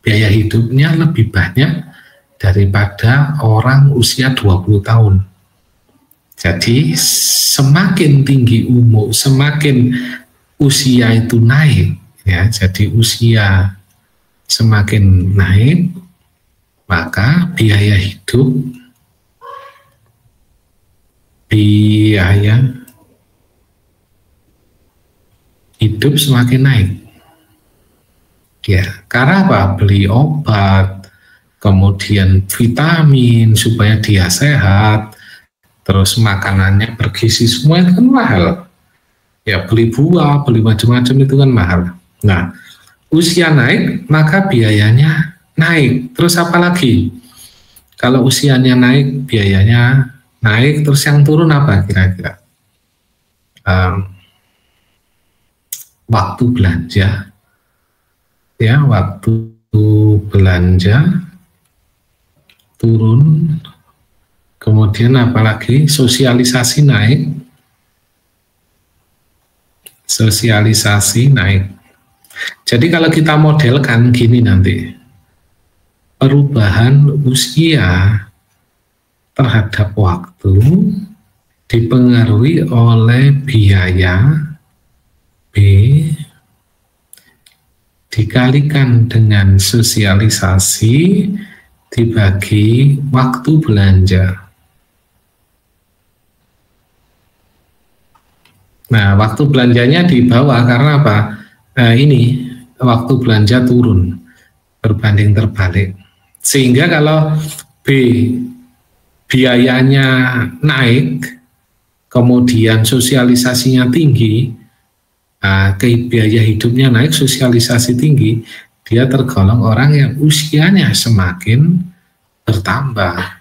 biaya hidupnya lebih banyak daripada orang usia 20 tahun. Jadi semakin tinggi umur, semakin usia itu naik, ya. Jadi usia semakin naik, maka biaya hidup semakin naik. Ya, karena apa? Beli obat, kemudian vitamin supaya dia sehat, terus makanannya bergizi, semua itu kan mahal. Ya, beli buah, beli macam-macam itu kan mahal. Nah, usia naik, maka biayanya naik. Terus apa lagi? Kalau usianya naik, biayanya naik, terus yang turun apa kira-kira? Waktu belanja. Ya, waktu belanja turun, kemudian apalagi sosialisasi naik, Jadi kalau kita modelkan gini nanti, perubahan usia terhadap waktu dipengaruhi oleh biaya B dikalikan dengan sosialisasi dibagi waktu belanja. Nah, waktu belanjanya di bawah karena apa? Ini waktu belanja turun berbanding terbalik. Sehingga kalau B biayanya naik, kemudian sosialisasinya tinggi, biaya hidupnya naik, sosialisasi tinggi, dia tergolong orang yang usianya semakin bertambah.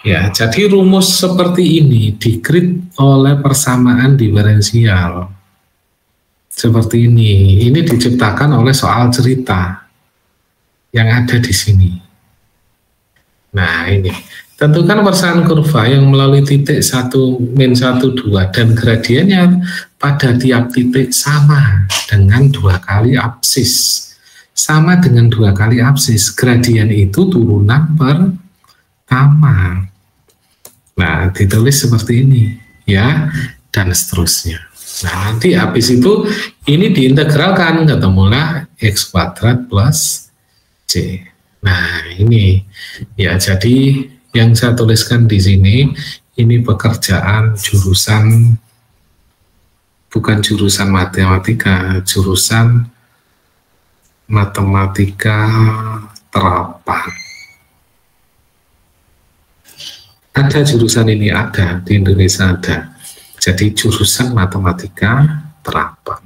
Ya, jadi rumus seperti ini dikrit oleh persamaan diferensial. Seperti ini diciptakan oleh soal cerita yang ada di sini. Nah, ini tentukan persamaan kurva yang melalui titik 1, min 1, 2 dan gradiennya pada tiap titik sama dengan 2 kali absis. Sama dengan 2 kali absis, gradien itu turunan pertama. Nah, ditulis seperti ini, ya, dan seterusnya. Nah, nanti habis itu ini diintegralkan, ketemulah x kuadrat plus c. Nah, ini ya, jadi yang saya tuliskan di sini ini pekerjaan jurusan, bukan jurusan matematika, jurusan matematika terapan. Ada jurusan ini, ada di Indonesia ada. Jadi jurusan matematika terapan.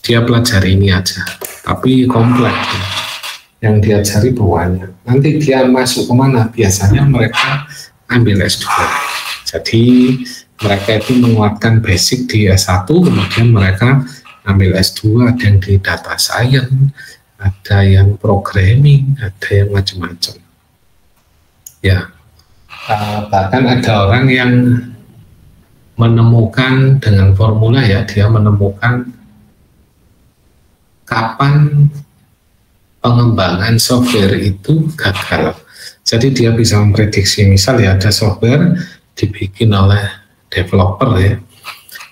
Dia pelajari ini aja, tapi kompleks. Yang diajari banyak. Nanti dia masuk kemana? Biasanya mereka ambil S2. Jadi mereka itu menguatkan basic di S1, kemudian mereka ambil S2, ada yang di data science, ada yang programming, ada yang macam-macam. Ya, bahkan ada orang yang menemukan dengan formula, ya, dia menemukan kapan pengembangan software itu gagal. Jadi dia bisa memprediksi, misal ya ada software dibikin oleh developer, ya,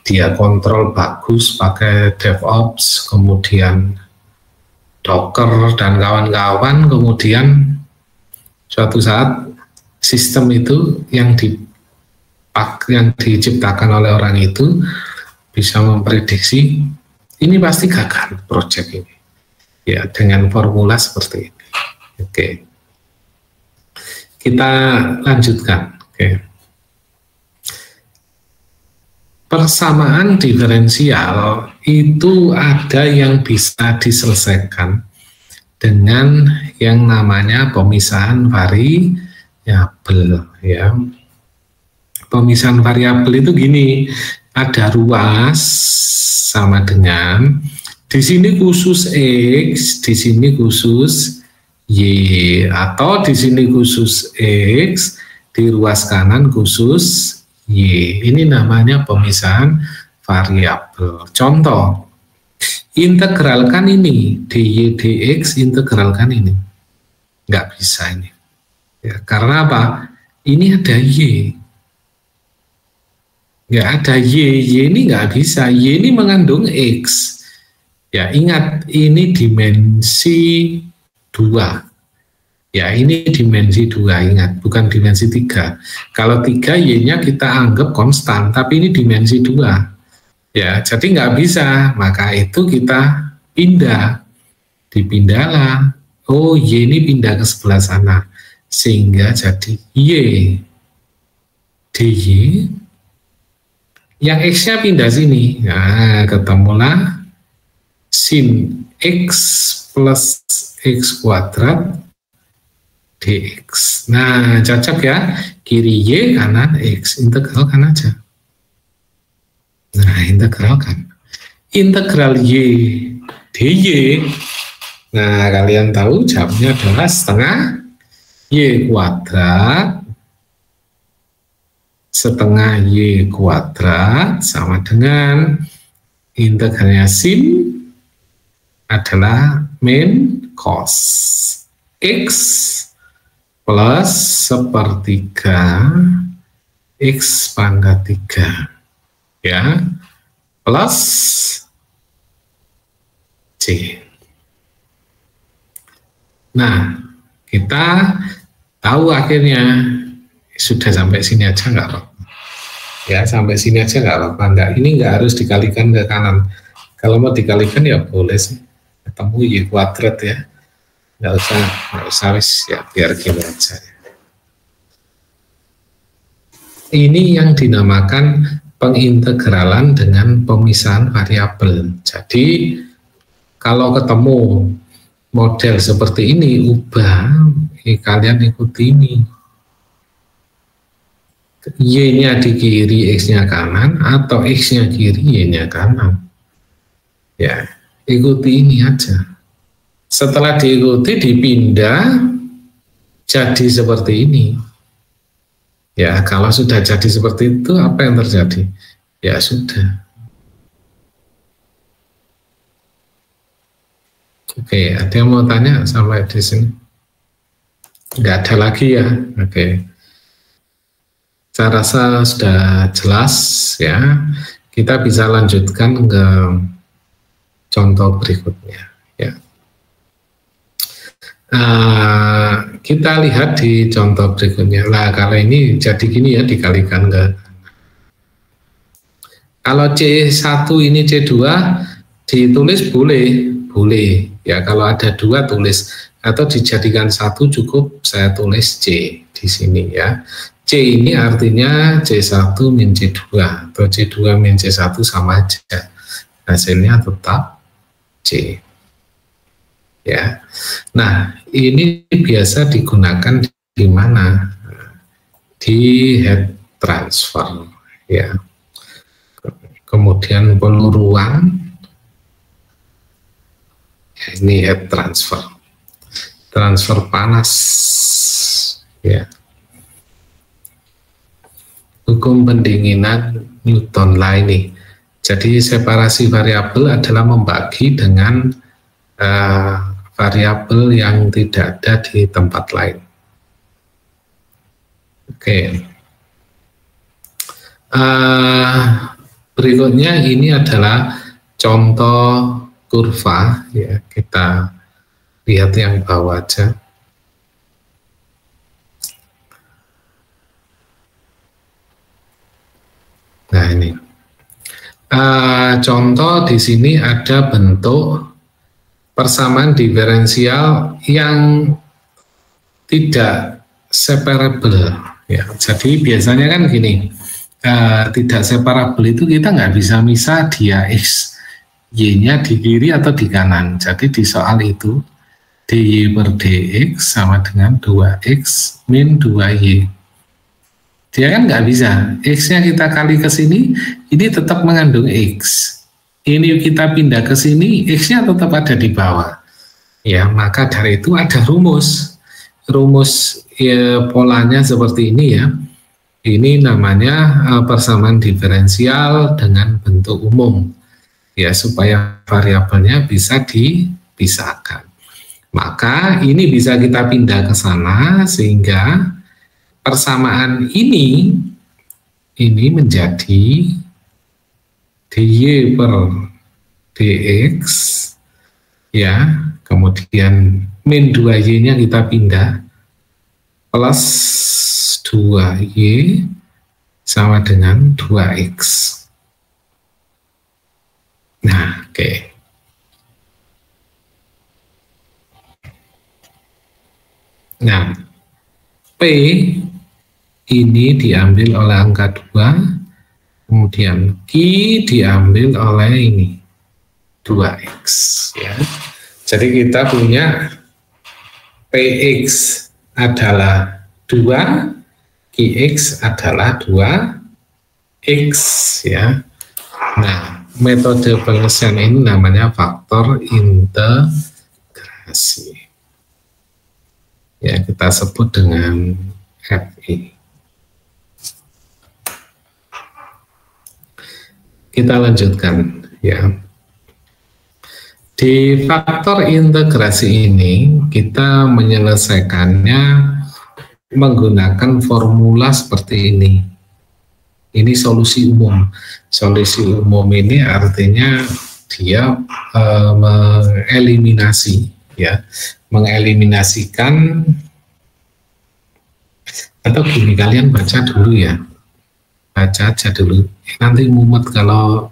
dia kontrol bagus pakai DevOps, kemudian Docker dan kawan-kawan, kemudian suatu saat sistem itu yang diciptakan oleh orang itu bisa memprediksi ini pasti gagal proyek ini, ya, dengan formula seperti ini. Oke, kita lanjutkan. Oke, persamaan diferensial itu ada yang bisa diselesaikan dengan yang namanya pemisahan variabel, ya. Pemisahan variabel itu gini, ada ruas sama dengan di sini khusus X, di sini khusus Y, atau di sini khusus X, di ruas kanan khusus Y. Ini namanya pemisahan variabel. Contoh, integralkan ini dy dx, integralkan ini, nggak bisa ini. Ya, karena apa? Ini ada Y. Nggak ada Y ini nggak bisa. Y ini mengandung X. Ya, ingat ini dimensi 2. Ya, ini dimensi 2, ingat, bukan dimensi 3. Kalau 3 Y-nya kita anggap konstan, tapi ini dimensi 2. Ya, jadi nggak bisa. Maka itu kita pindah. Dipindahlah. Oh, Y ini pindah ke sebelah sana. Sehingga jadi Y. DY. Yang X-nya pindah sini. Nah, ketemulah sin X plus X kuadrat dx. Nah, cocok ya. Kiri Y, kanan X. Integralkan aja. Nah, integralkan. Integral Y dy. Nah, kalian tahu jawabnya adalah setengah Y kuadrat setengah Y kuadrat sama dengan integralnya sin adalah min cos X plus sepertiga X pangkat 3 ya, plus C. Nah, kita tahu akhirnya sudah sampai sini aja nggak apa-apa. Ya, sampai sini aja nggak apa-apa. Nggak, ini nggak harus dikalikan ke kanan. Kalau mau dikalikan ya boleh sih. Ketemu Y kuadrat ya. Nggak usah wis ya, biar gini aja. Ini yang dinamakan pengintegralan dengan pemisahan variabel. Jadi kalau ketemu model seperti ini, ubah, kalian ikuti ini. Y-nya di kiri, X-nya kanan, atau X-nya kiri, Y-nya kanan. Ya, ikuti ini aja. Setelah diikuti, dipindah, jadi seperti ini. Ya, kalau sudah jadi seperti itu, apa yang terjadi? Ya sudah. Oke, ada yang mau tanya sampai di sini? Nggak ada lagi ya? Oke. Saya rasa sudah jelas ya. Kita bisa lanjutkan ke contoh berikutnya. Ya. Kita lihat di contoh berikutnya. Lah, kalau ini jadi gini ya, dikalikan ke. Kalau C1 ini C2 ditulis boleh. Ya, kalau ada 2 tulis, atau dijadikan 1 cukup saya tulis C di sini ya. C ini artinya C1 min C2 atau C2 min C1 sama aja. Hasilnya tetap C. Ya. Nah, ini biasa digunakan di mana? Di head transfer ya. Kemudian peluruan. Ini head transfer. Transfer panas ya. Hukum pendinginan Newton lah ini. Jadi separasi variabel adalah membagi dengan variabel yang tidak ada di tempat lain. Oke. Berikutnya ini adalah contoh kurva ya. Kita lihat yang bawah aja. Nah ini contoh di sini ada bentuk persamaan diferensial yang tidak separable ya. Jadi biasanya kan gini, tidak separable itu kita nggak bisa misah dia X Y-nya di kiri atau di kanan. Jadi di soal itu dy per dx sama dengan 2x min 2y. Dia kan nggak bisa, X-nya kita kali ke sini, ini tetap mengandung X. Ini kita pindah ke sini, X-nya tetap ada di bawah. Ya, maka dari itu ada rumus. Rumus ya, polanya seperti ini ya. Ini namanya persamaan diferensial dengan bentuk umum. Ya, supaya variabelnya bisa dipisahkan. Maka ini bisa kita pindah ke sana sehingga persamaan ini menjadi dy per dx, ya, kemudian min 2y-nya kita pindah, plus 2y sama dengan 2x. Nah, oke. Nah, P ini diambil oleh angka 2, kemudian Q diambil oleh ini 2x, ya. Jadi kita punya Px adalah 2, Qx adalah 2x, ya. Nah, metode penyelesaian ini namanya faktor integrasi. Ya, kita sebut dengan FI. Kita lanjutkan, ya. Di faktor integrasi ini kita menyelesaikannya menggunakan formula seperti ini. Ini solusi umum. Solusi umum ini artinya dia mengeliminasi, ya, mengeliminasikan, atau gini, kalian baca dulu ya, baca aja dulu. Nanti mumet kalau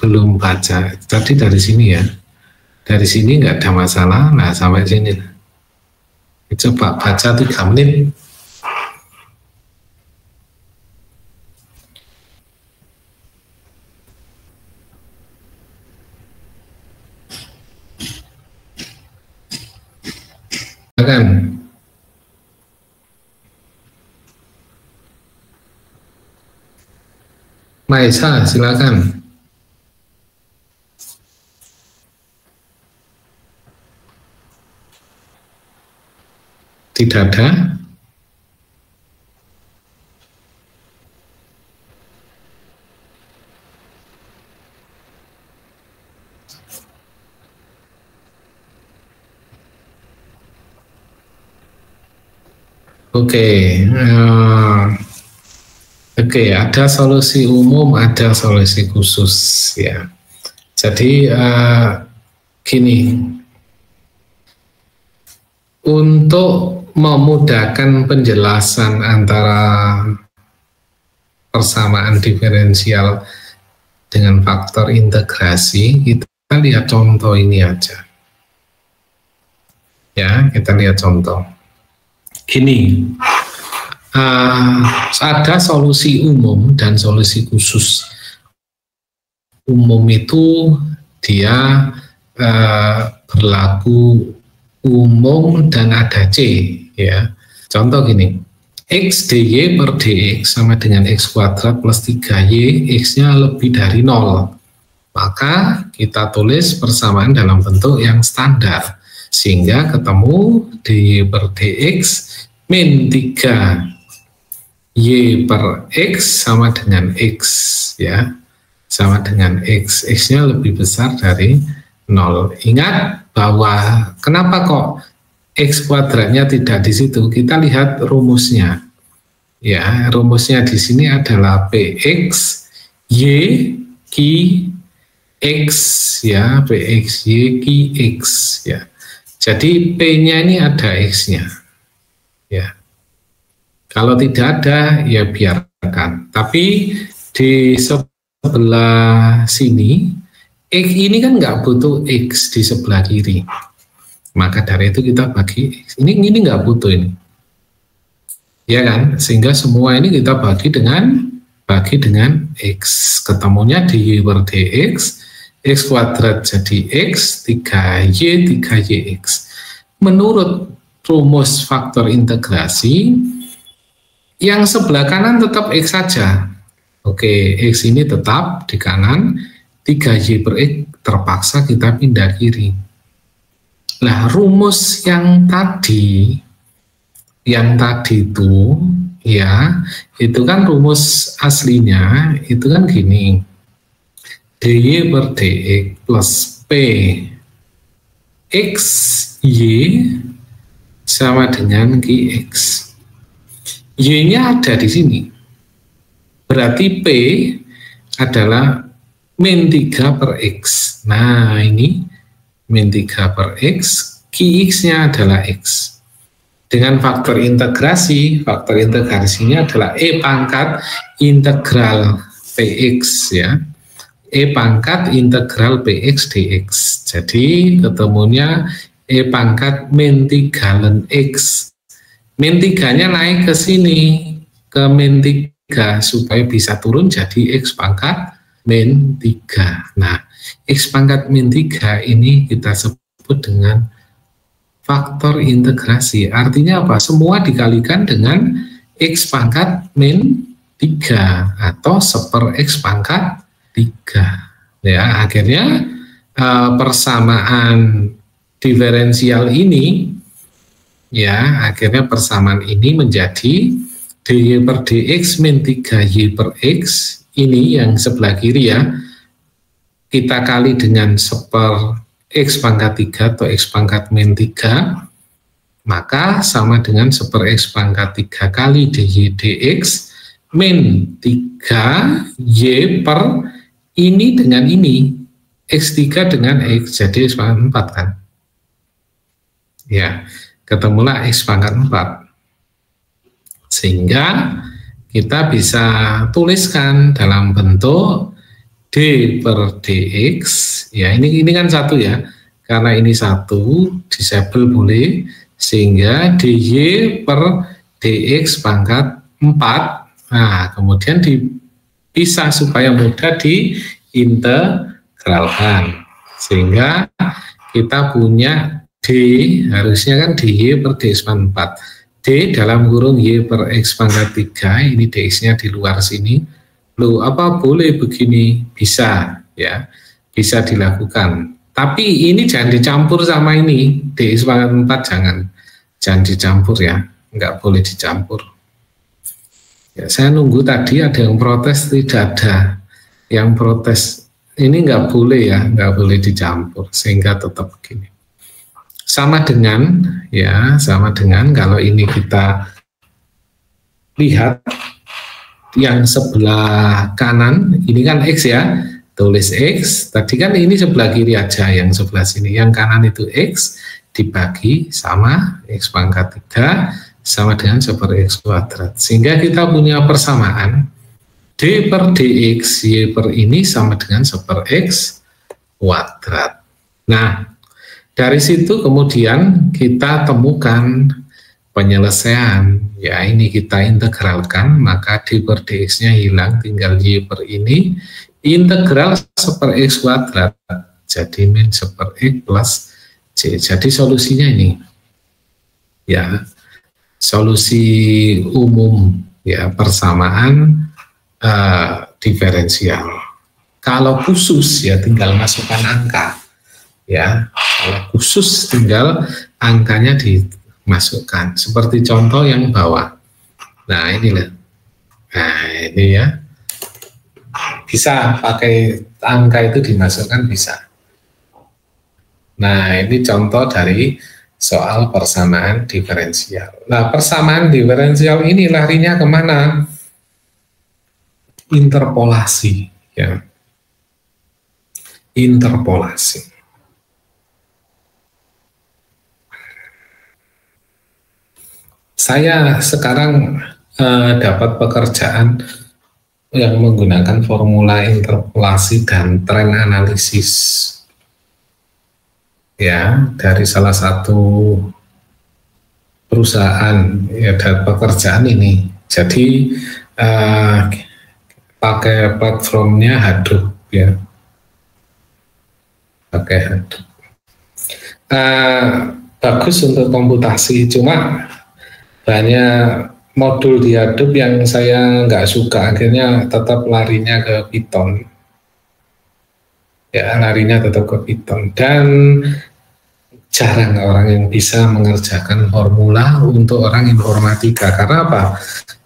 belum baca. Tadi dari sini ya, dari sini nggak ada masalah. Nah, sampai sini coba baca 3 menit. Silakan. Maisa, silakan. Tidak ada. Oke, ada solusi umum, ada solusi khusus, ya. Jadi gini, untuk memudahkan penjelasan antara persamaan diferensial dengan faktor integrasi, kita lihat contoh ini aja. Ya, kita lihat contoh. Gini, ada solusi umum dan solusi khusus. Umum itu dia berlaku umum dan ada C, ya. Contoh gini, x dy per dx sama dengan x kuadrat plus 3y, x-nya lebih dari 0. Maka kita tulis persamaan dalam bentuk yang standar, sehingga ketemu dy per dx min 3y per x sama dengan x, ya, sama dengan x. X-nya lebih besar dari 0. Ingat bahwa kenapa kok x kuadratnya tidak di situ? Kita lihat rumusnya. Ya, rumusnya di sini adalah px y q x, ya, px y q x, ya. Jadi p-nya ini ada x-nya. Ya, kalau tidak ada ya biarkan. Tapi di sebelah sini x ini kan nggak butuh x di sebelah kiri, maka dari itu kita bagi x. Ini nggak butuh ini, ya kan? Sehingga semua ini kita bagi dengan x. Ketemunya dy per dx, x kuadrat jadi x, 3y 3yx. Menurut rumus faktor integrasi, yang sebelah kanan tetap x saja. Oke, x ini tetap di kanan, 3y per x terpaksa kita pindah kiri. Nah, rumus yang tadi itu, ya, itu kan rumus aslinya, itu kan gini, dy per dx plus p x Y sama dengan QX. Y-nya ada di sini. Berarti P adalah min 3 per X. Nah, ini min 3 per X, QX-nya adalah X. Dengan faktor integrasinya adalah E pangkat integral PX ya. E pangkat integral PX dx. Jadi ketemunya E pangkat min 3 ln X. Min 3-nya naik ke sini, ke min 3, supaya bisa turun jadi X pangkat min 3. Nah, X pangkat min 3 ini kita sebut dengan faktor integrasi. Artinya apa? Semua dikalikan dengan X pangkat min 3 atau seper X pangkat 3. Ya, akhirnya persamaan diferensial ini, ya, akhirnya persamaan ini menjadi dy per dx min 3y per x. Ini yang sebelah kiri ya, kita kali dengan seper x pangkat 3 atau x pangkat min 3, maka sama dengan seper x pangkat 3 kali dy dx min 3y per ini dengan ini, x3 dengan x, jadi x pangkat 4 kan. Ya, ketemulah x pangkat 4. Sehingga kita bisa tuliskan dalam bentuk d per dx, ya ini kan satu ya, karena ini satu, disable boleh, sehingga dy per dx pangkat 4. Nah, kemudian dipisah supaya mudah diintegralkan, sehingga kita punya d, harusnya kan dy per dx pangkat 4. D dalam kurung y per x pangkat 3, ini dx-nya di luar sini. Loh, apa boleh begini? Bisa, ya, bisa dilakukan. Tapi ini jangan dicampur sama ini, dx pangkat 4 jangan dicampur ya, nggak boleh dicampur. Ya, saya nunggu tadi ada yang protes, tidak ada yang protes. Ini nggak boleh ya, nggak boleh dicampur, sehingga tetap begini. Sama dengan, ya, sama dengan kalau ini kita lihat yang sebelah kanan, ini kan X ya, tulis X, tadi kan ini sebelah kiri aja, yang sebelah sini, yang kanan itu X, dibagi sama X pangkat 3, sama dengan seper X kuadrat, sehingga kita punya persamaan, D per dx, Y per ini sama dengan seper X kuadrat. Nah, dari situ kemudian kita temukan penyelesaian, ya ini kita integralkan, maka d per dx-nya hilang, tinggal y per ini, integral seper x kuadrat, jadi min seper x plus c. Jadi solusinya ini, ya, solusi umum, ya, persamaan diferensial. Kalau khusus ya tinggal masukkan angka. Ya, kalau khusus tinggal angkanya dimasukkan seperti contoh yang bawah. Nah, inilah. Nah, ini ya. Bisa pakai angka itu dimasukkan, bisa. Nah, ini contoh dari soal persamaan diferensial. Nah, persamaan diferensial ini larinya kemana? Interpolasi, ya. Interpolasi. Saya sekarang dapat pekerjaan yang menggunakan formula interpolasi dan tren analisis, ya, dari salah satu perusahaan, ya, dan pekerjaan ini. Jadi pakai platformnya Hadoop, ya, pakai Hadoop. Bagus untuk komputasi, cuma banyak modul di Hadoop yang saya nggak suka, akhirnya tetap larinya ke Python. Ya, larinya tetap ke Python. Dan jarang orang yang bisa mengerjakan formula untuk orang informatika. Karena apa?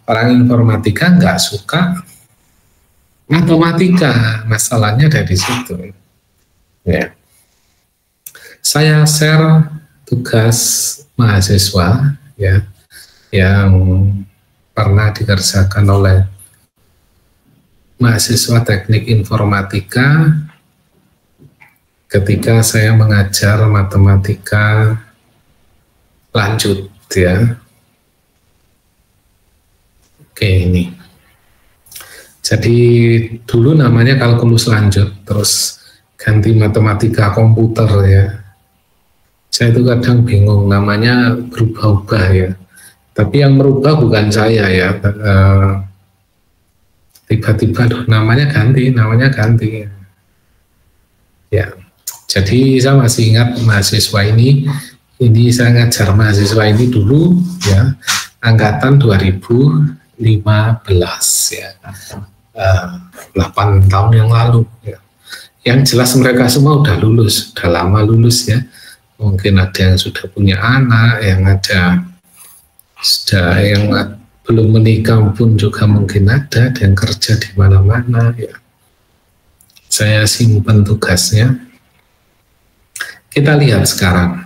Orang informatika nggak suka matematika, masalahnya dari situ. Ya. Saya share tugas mahasiswa ya yang pernah dikerjakan oleh mahasiswa teknik informatika ketika saya mengajar matematika lanjut ya. Oke, ini. Jadi dulu namanya kalkulus lanjut, terus ganti matematika komputer ya. Saya itu kadang bingung, namanya berubah-ubah ya. Tapi yang merubah bukan saya ya. Tiba-tiba namanya ganti ya. Jadi saya masih ingat mahasiswa ini saya ngajar mahasiswa ini dulu ya, angkatan 2015 ya, 8 tahun yang lalu ya. Yang jelas mereka semua udah lulus, udah lama lulus ya. Mungkin ada yang sudah punya anak, yang ada sudah yang belum menikah pun juga mungkin ada, dan kerja di mana-mana ya. Saya simpan tugasnya. Kita lihat sekarang,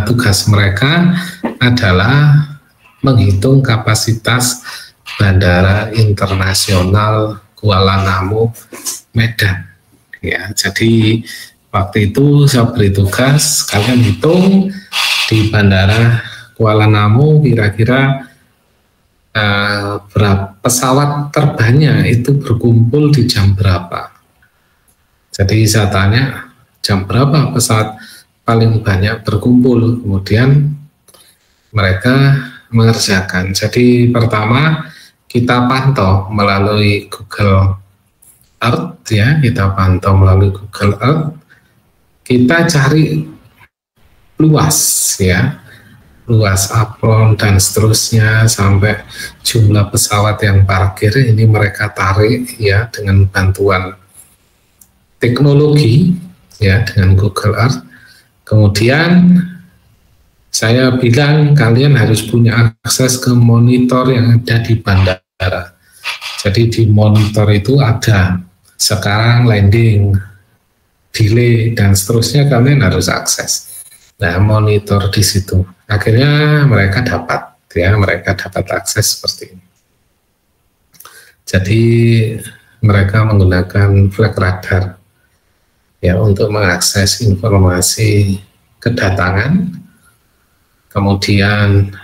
tugas mereka adalah menghitung kapasitas Bandara Internasional Kuala Namu, Medan. Ya, jadi waktu itu saya beri tugas, kalian hitung di Bandara Kuala Namu kira-kira berapa pesawat terbangnya itu berkumpul di jam berapa. Jadi saya tanya jam berapa pesawat paling banyak berkumpul, kemudian mereka mengerjakan. Jadi pertama kita pantau melalui Google Earth ya, kita pantau melalui Google Earth, kita cari luas ya, luas apron dan seterusnya sampai jumlah pesawat yang parkir ini mereka tarik ya dengan bantuan teknologi ya, dengan Google Earth. Kemudian saya bilang kalian harus punya akses ke monitor yang ada di bandara. Jadi di monitor itu ada sekarang landing, delay dan seterusnya, kalian harus akses. Nah, monitor di situ. Akhirnya mereka dapat akses seperti ini. Jadi mereka menggunakan flag radar ya untuk mengakses informasi kedatangan. Kemudian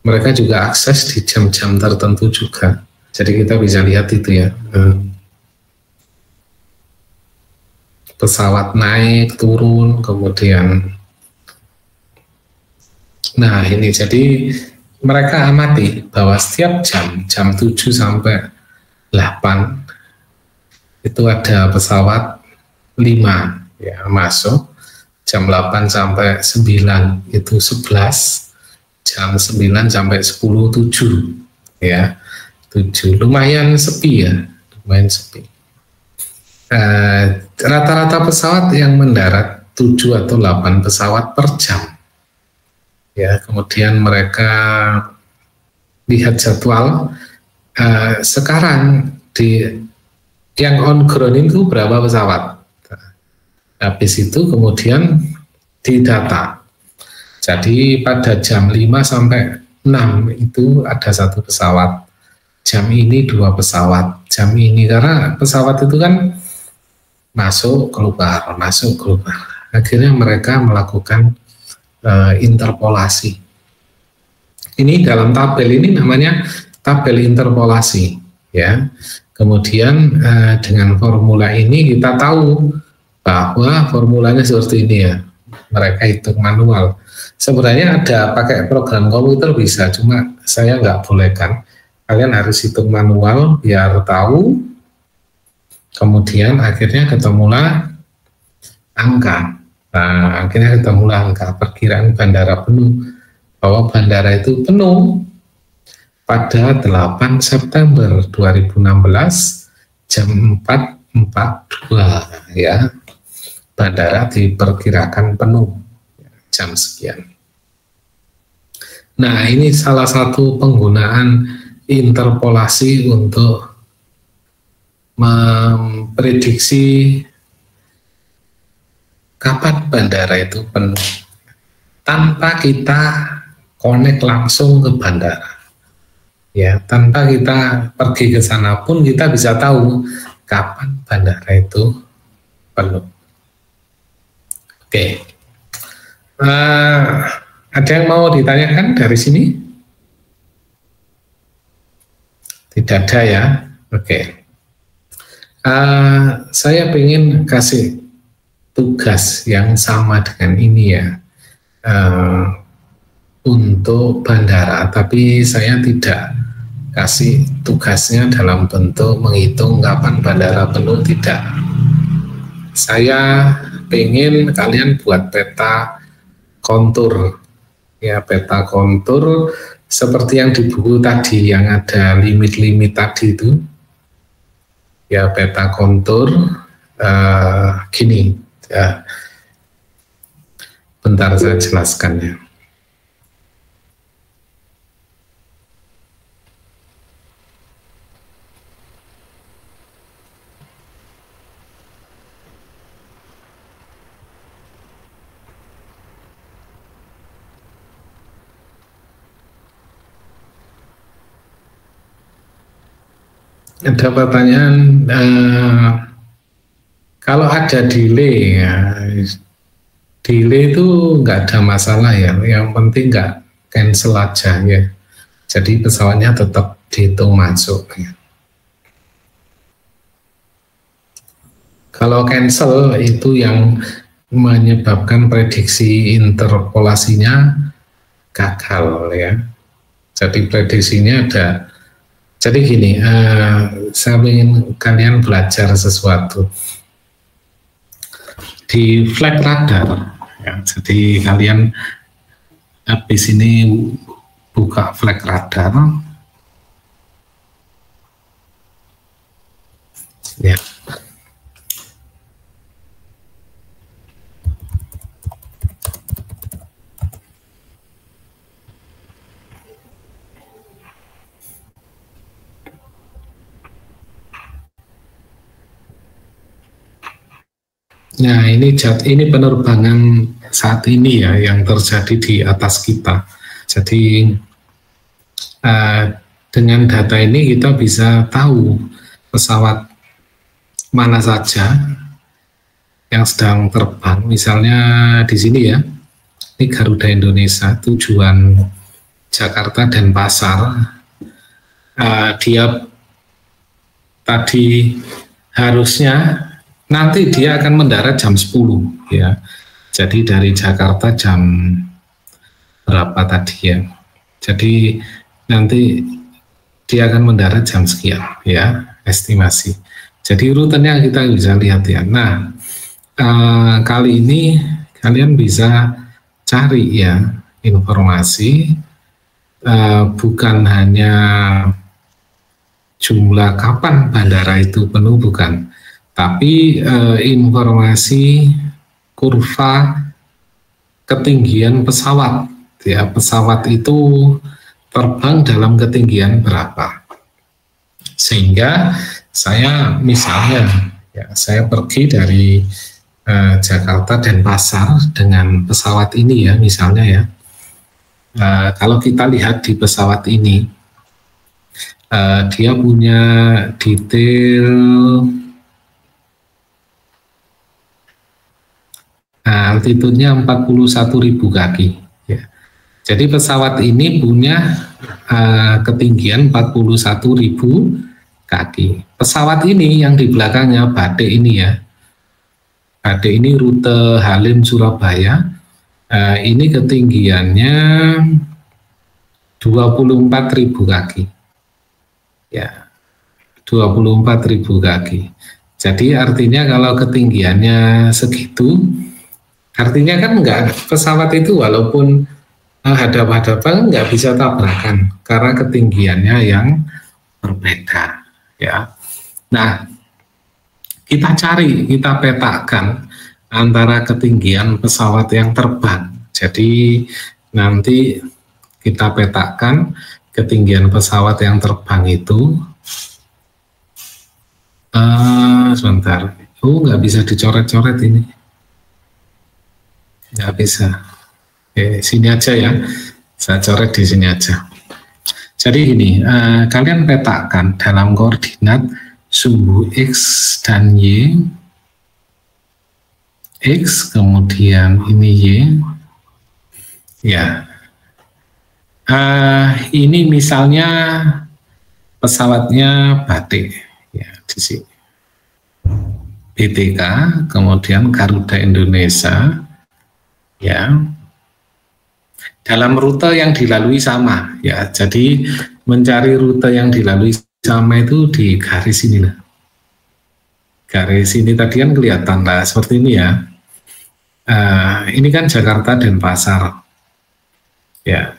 mereka juga akses di jam-jam tertentu juga. Jadi kita bisa lihat itu ya, pesawat naik, turun, kemudian nah ini jadi mereka amati bahwa setiap jam 7 sampai 8 itu ada pesawat 5 ya masuk, jam 8 sampai 9 itu 11, jam 9 sampai 10 7 ya, 7 lumayan sepi ya, lumayan sepi. Rata-rata pesawat yang mendarat 7 atau 8 pesawat per jam ya. Kemudian mereka lihat jadwal sekarang di yang on ground itu berapa pesawat. Habis itu kemudian didata. Jadi pada jam 5 sampai 6 itu ada 1 pesawat, jam ini 2 pesawat, jam ini, karena pesawat itu kan masuk keluar. Akhirnya mereka melakukan interpolasi. Ini dalam tabel ini namanya tabel interpolasi ya. Kemudian dengan formula ini kita tahu bahwa formulanya seperti ini ya. Mereka hitung manual. Sebenarnya ada pakai program komputer bisa, cuma saya nggak bolehkan. Kalian harus hitung manual biar tahu. Kemudian akhirnya ketemulah angka. Nah, akhirnya ketemulah angka perkiraan bandara penuh, bahwa bandara itu penuh pada 8 September 2016 jam 4.42 ya. Bandara diperkirakan penuh jam sekian. Nah, ini salah satu penggunaan interpolasi untuk memprediksi kapan bandara itu penuh. tanpa kita connect langsung ke bandara. Ya, tanpa kita pergi ke sana pun kita bisa tahu kapan bandara itu penuh. Oke. Ada yang mau ditanyakan dari sini? Tidak ada ya. Oke. Saya ingin kasih tugas yang sama dengan ini ya. Untuk bandara, tapi saya tidak kasih tugasnya dalam bentuk menghitung kapan bandara penuh, tidak. Saya pengen kalian buat peta kontur, ya, peta kontur seperti yang di buku tadi yang ada limit-limit tadi itu, ya, peta kontur gini, ya. Bentar saya jelaskan ya. Ada pertanyaan, kalau ada delay ya, delay itu nggak ada masalah ya, yang penting nggak cancel aja ya, jadi pesawatnya tetap dihitung masuk ya. Kalau cancel itu yang menyebabkan prediksi interpolasinya gagal ya, jadi prediksinya ada. Jadi gini, saya ingin kalian belajar sesuatu di flight radar. Ya, jadi kalian habis ini buka flight radar. Ya. Nah, ini penerbangan saat ini ya yang terjadi di atas kita. Jadi dengan data ini kita bisa tahu pesawat mana saja yang sedang terbang. Misalnya di sini ya, ini Garuda Indonesia tujuan Jakarta dan Pasar. Dia tadi harusnya nanti dia akan mendarat jam 10 ya. Jadi dari Jakarta jam berapa tadi ya. Jadi nanti dia akan mendarat jam sekian ya, estimasi. Jadi rutenya kita bisa lihat ya. Nah, kali ini kalian bisa cari ya informasi, bukan hanya jumlah kapan bandara itu penuh, bukan, tapi informasi kurva ketinggian pesawat ya, pesawat itu terbang dalam ketinggian berapa, sehingga saya misalnya ya, saya pergi dari Jakarta dan Pasar dengan pesawat ini ya, misalnya ya, kalau kita lihat di pesawat ini dia punya detail altitude-nya 41.000 kaki ya. Jadi pesawat ini punya ketinggian 41.000 kaki. Pesawat ini yang di belakangnya Batik ini ya, Batik ini rute Halim Surabaya, ini ketinggiannya 24.000 kaki ya, 24.000 kaki. Jadi artinya kalau ketinggiannya segitu, artinya kan enggak, pesawat itu walaupun hadap-hadapan nggak bisa tabrakan karena ketinggiannya yang berbeda ya. Nah, kita cari, kita petakan antara ketinggian pesawat yang terbang. Jadi nanti kita petakan ketinggian pesawat yang terbang itu, sebentar, nggak bisa dicoret-coret ini. Nggak bisa. Sini aja ya, saya coret di sini aja. Jadi gini, kalian petakan dalam koordinat sumbu X dan Y, X kemudian ini Y, ya. Ini misalnya pesawatnya Batik, ya di sini. BTK, kemudian Garuda Indonesia, ya. Dalam rute yang dilalui sama, ya. Jadi mencari rute yang dilalui sama itu di garis ini lah. Garis ini tadi kan kelihatan lah seperti ini ya. Ini kan Jakarta Denpasar, ya.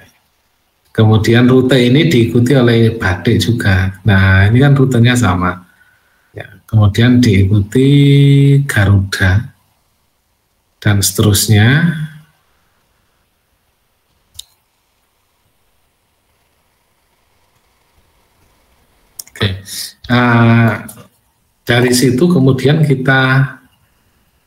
Kemudian rute ini diikuti oleh Batik juga. Nah ini kan rutenya sama, ya. Kemudian diikuti Garuda dan seterusnya. Dari situ kemudian kita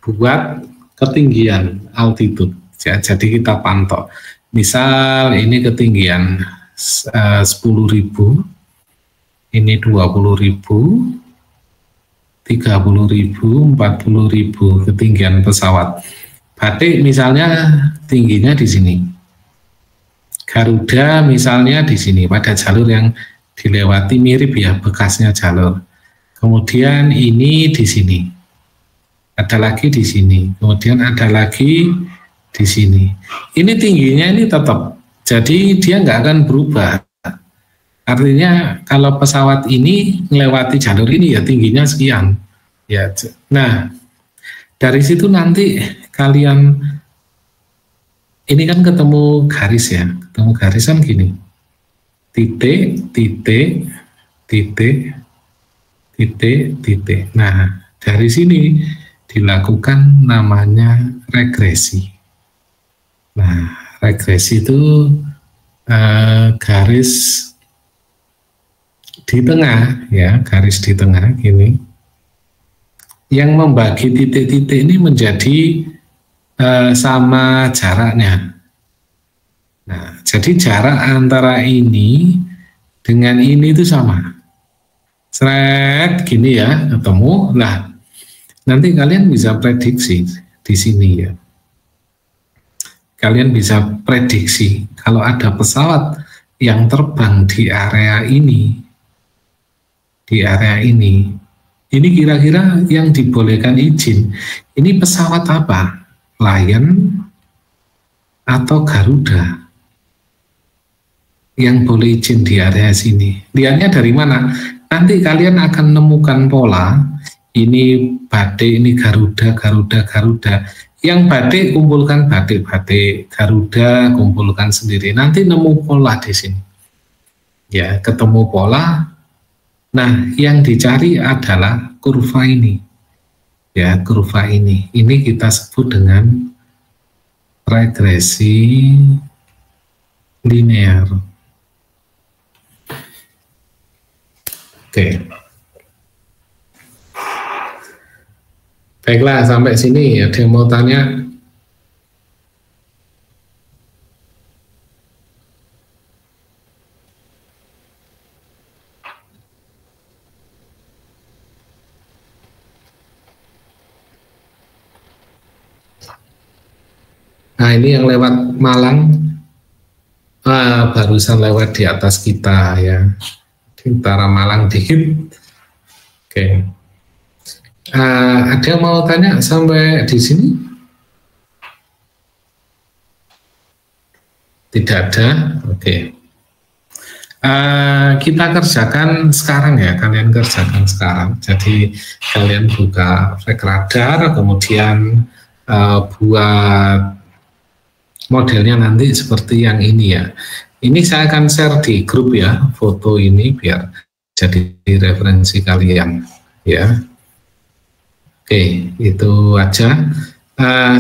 buat ketinggian altitude, ya, jadi kita pantau. Misal ini ketinggian 10.000, ini 20.000, 30.000, 40.000 ketinggian pesawat. Batik misalnya tingginya di sini. Garuda misalnya di sini pada jalur yang dilewati mirip ya bekasnya jalur. Kemudian ini di sini, ada lagi di sini, kemudian ada lagi di sini. Ini tingginya ini tetap, jadi dia nggak akan berubah. Artinya kalau pesawat ini melewati jalur ini ya tingginya sekian. Ya, nah dari situ nanti kalian ini kan ketemu garis ya, ketemu garis kan gini, titik, titik, titik. Titik. Nah, dari sini dilakukan namanya regresi. Nah, regresi itu garis di tengah, ya, garis di tengah gini, yang membagi titik-titik ini menjadi sama jaraknya. Nah, jadi jarak antara ini dengan ini itu sama. Seret gini ya ketemu. Nah nanti kalian bisa prediksi di sini ya. Kalian bisa prediksi kalau ada pesawat yang terbang di area ini, ini kira-kira yang dibolehkan izin. Ini pesawat apa? Lion atau Garuda yang boleh izin di area sini? Lihatnya dari mana? Nanti kalian akan menemukan pola, ini Batik, ini Garuda. Yang Batik kumpulkan Batik, Garuda kumpulkan sendiri. Nanti nemu pola di sini. Ya, ketemu pola. Nah, yang dicari adalah kurva ini. Ya, kurva ini. Ini kita sebut dengan regresi linear. Oke. Baiklah, sampai sini ada yang mau tanya? Nah, ini yang lewat Malang, barusan lewat di atas kita ya. Di utara Malang dikit. Oke. Ada yang mau tanya sampai di sini? Tidak ada. Oke. Kita kerjakan sekarang ya. Kalian kerjakan sekarang. Jadi kalian buka flag radar, kemudian buat modelnya nanti seperti yang ini ya. Ini saya akan share di grup ya, foto ini biar jadi referensi kalian ya. Oke, itu aja.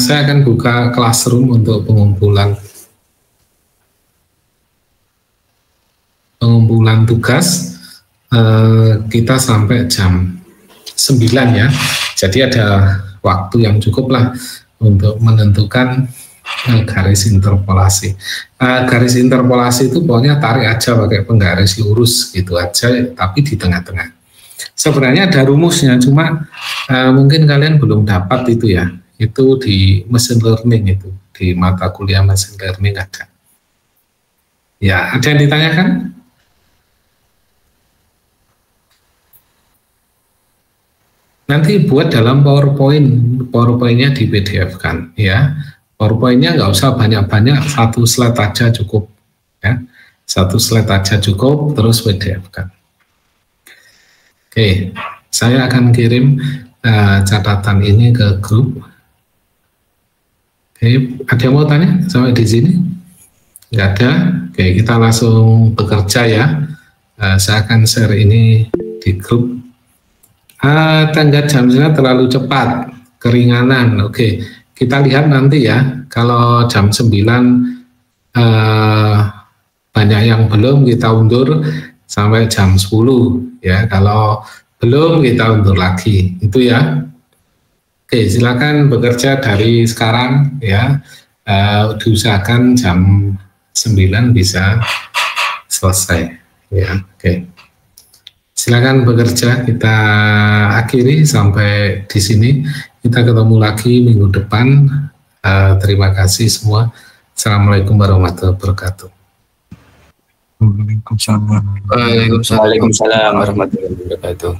Saya akan buka classroom untuk pengumpulan tugas. Kita sampai jam 9 ya. Jadi ada waktu yang cukup lah untuk menentukan garis interpolasi. Garis interpolasi itu pokoknya tarik aja pakai penggaris lurus gitu aja, tapi di tengah-tengah. Sebenarnya ada rumusnya, cuma mungkin kalian belum dapat itu ya. Itu di machine learning, itu di mata kuliah machine learning ada. Ya, ada yang ditanyakan? Nanti buat dalam PowerPoint-nya di PDF kan, ya. PowerPoint-nya nggak usah banyak-banyak, satu slide aja cukup, ya. Satu slide aja cukup, terus PDF kan. Oke, saya akan kirim catatan ini ke grup. Oke, ada yang mau tanya sampai di sini? Nggak ada? Oke, kita langsung bekerja ya. Saya akan share ini di grup. Tenggat jamnya terlalu cepat, keringanan. Oke, kita lihat nanti ya. Kalau jam 9 banyak yang belum, kita undur sampai jam 10 ya. Kalau belum, kita undur lagi. Itu ya. Oke, silakan bekerja dari sekarang ya. Diusahakan jam 9 bisa selesai ya. Oke. Silakan bekerja, kita akhiri sampai di sini. Kita ketemu lagi minggu depan. Terima kasih semua. Assalamualaikum warahmatullahi wabarakatuh. Waalaikumsalam warahmatullahi wabarakatuh.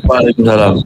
Waalaikumsalam.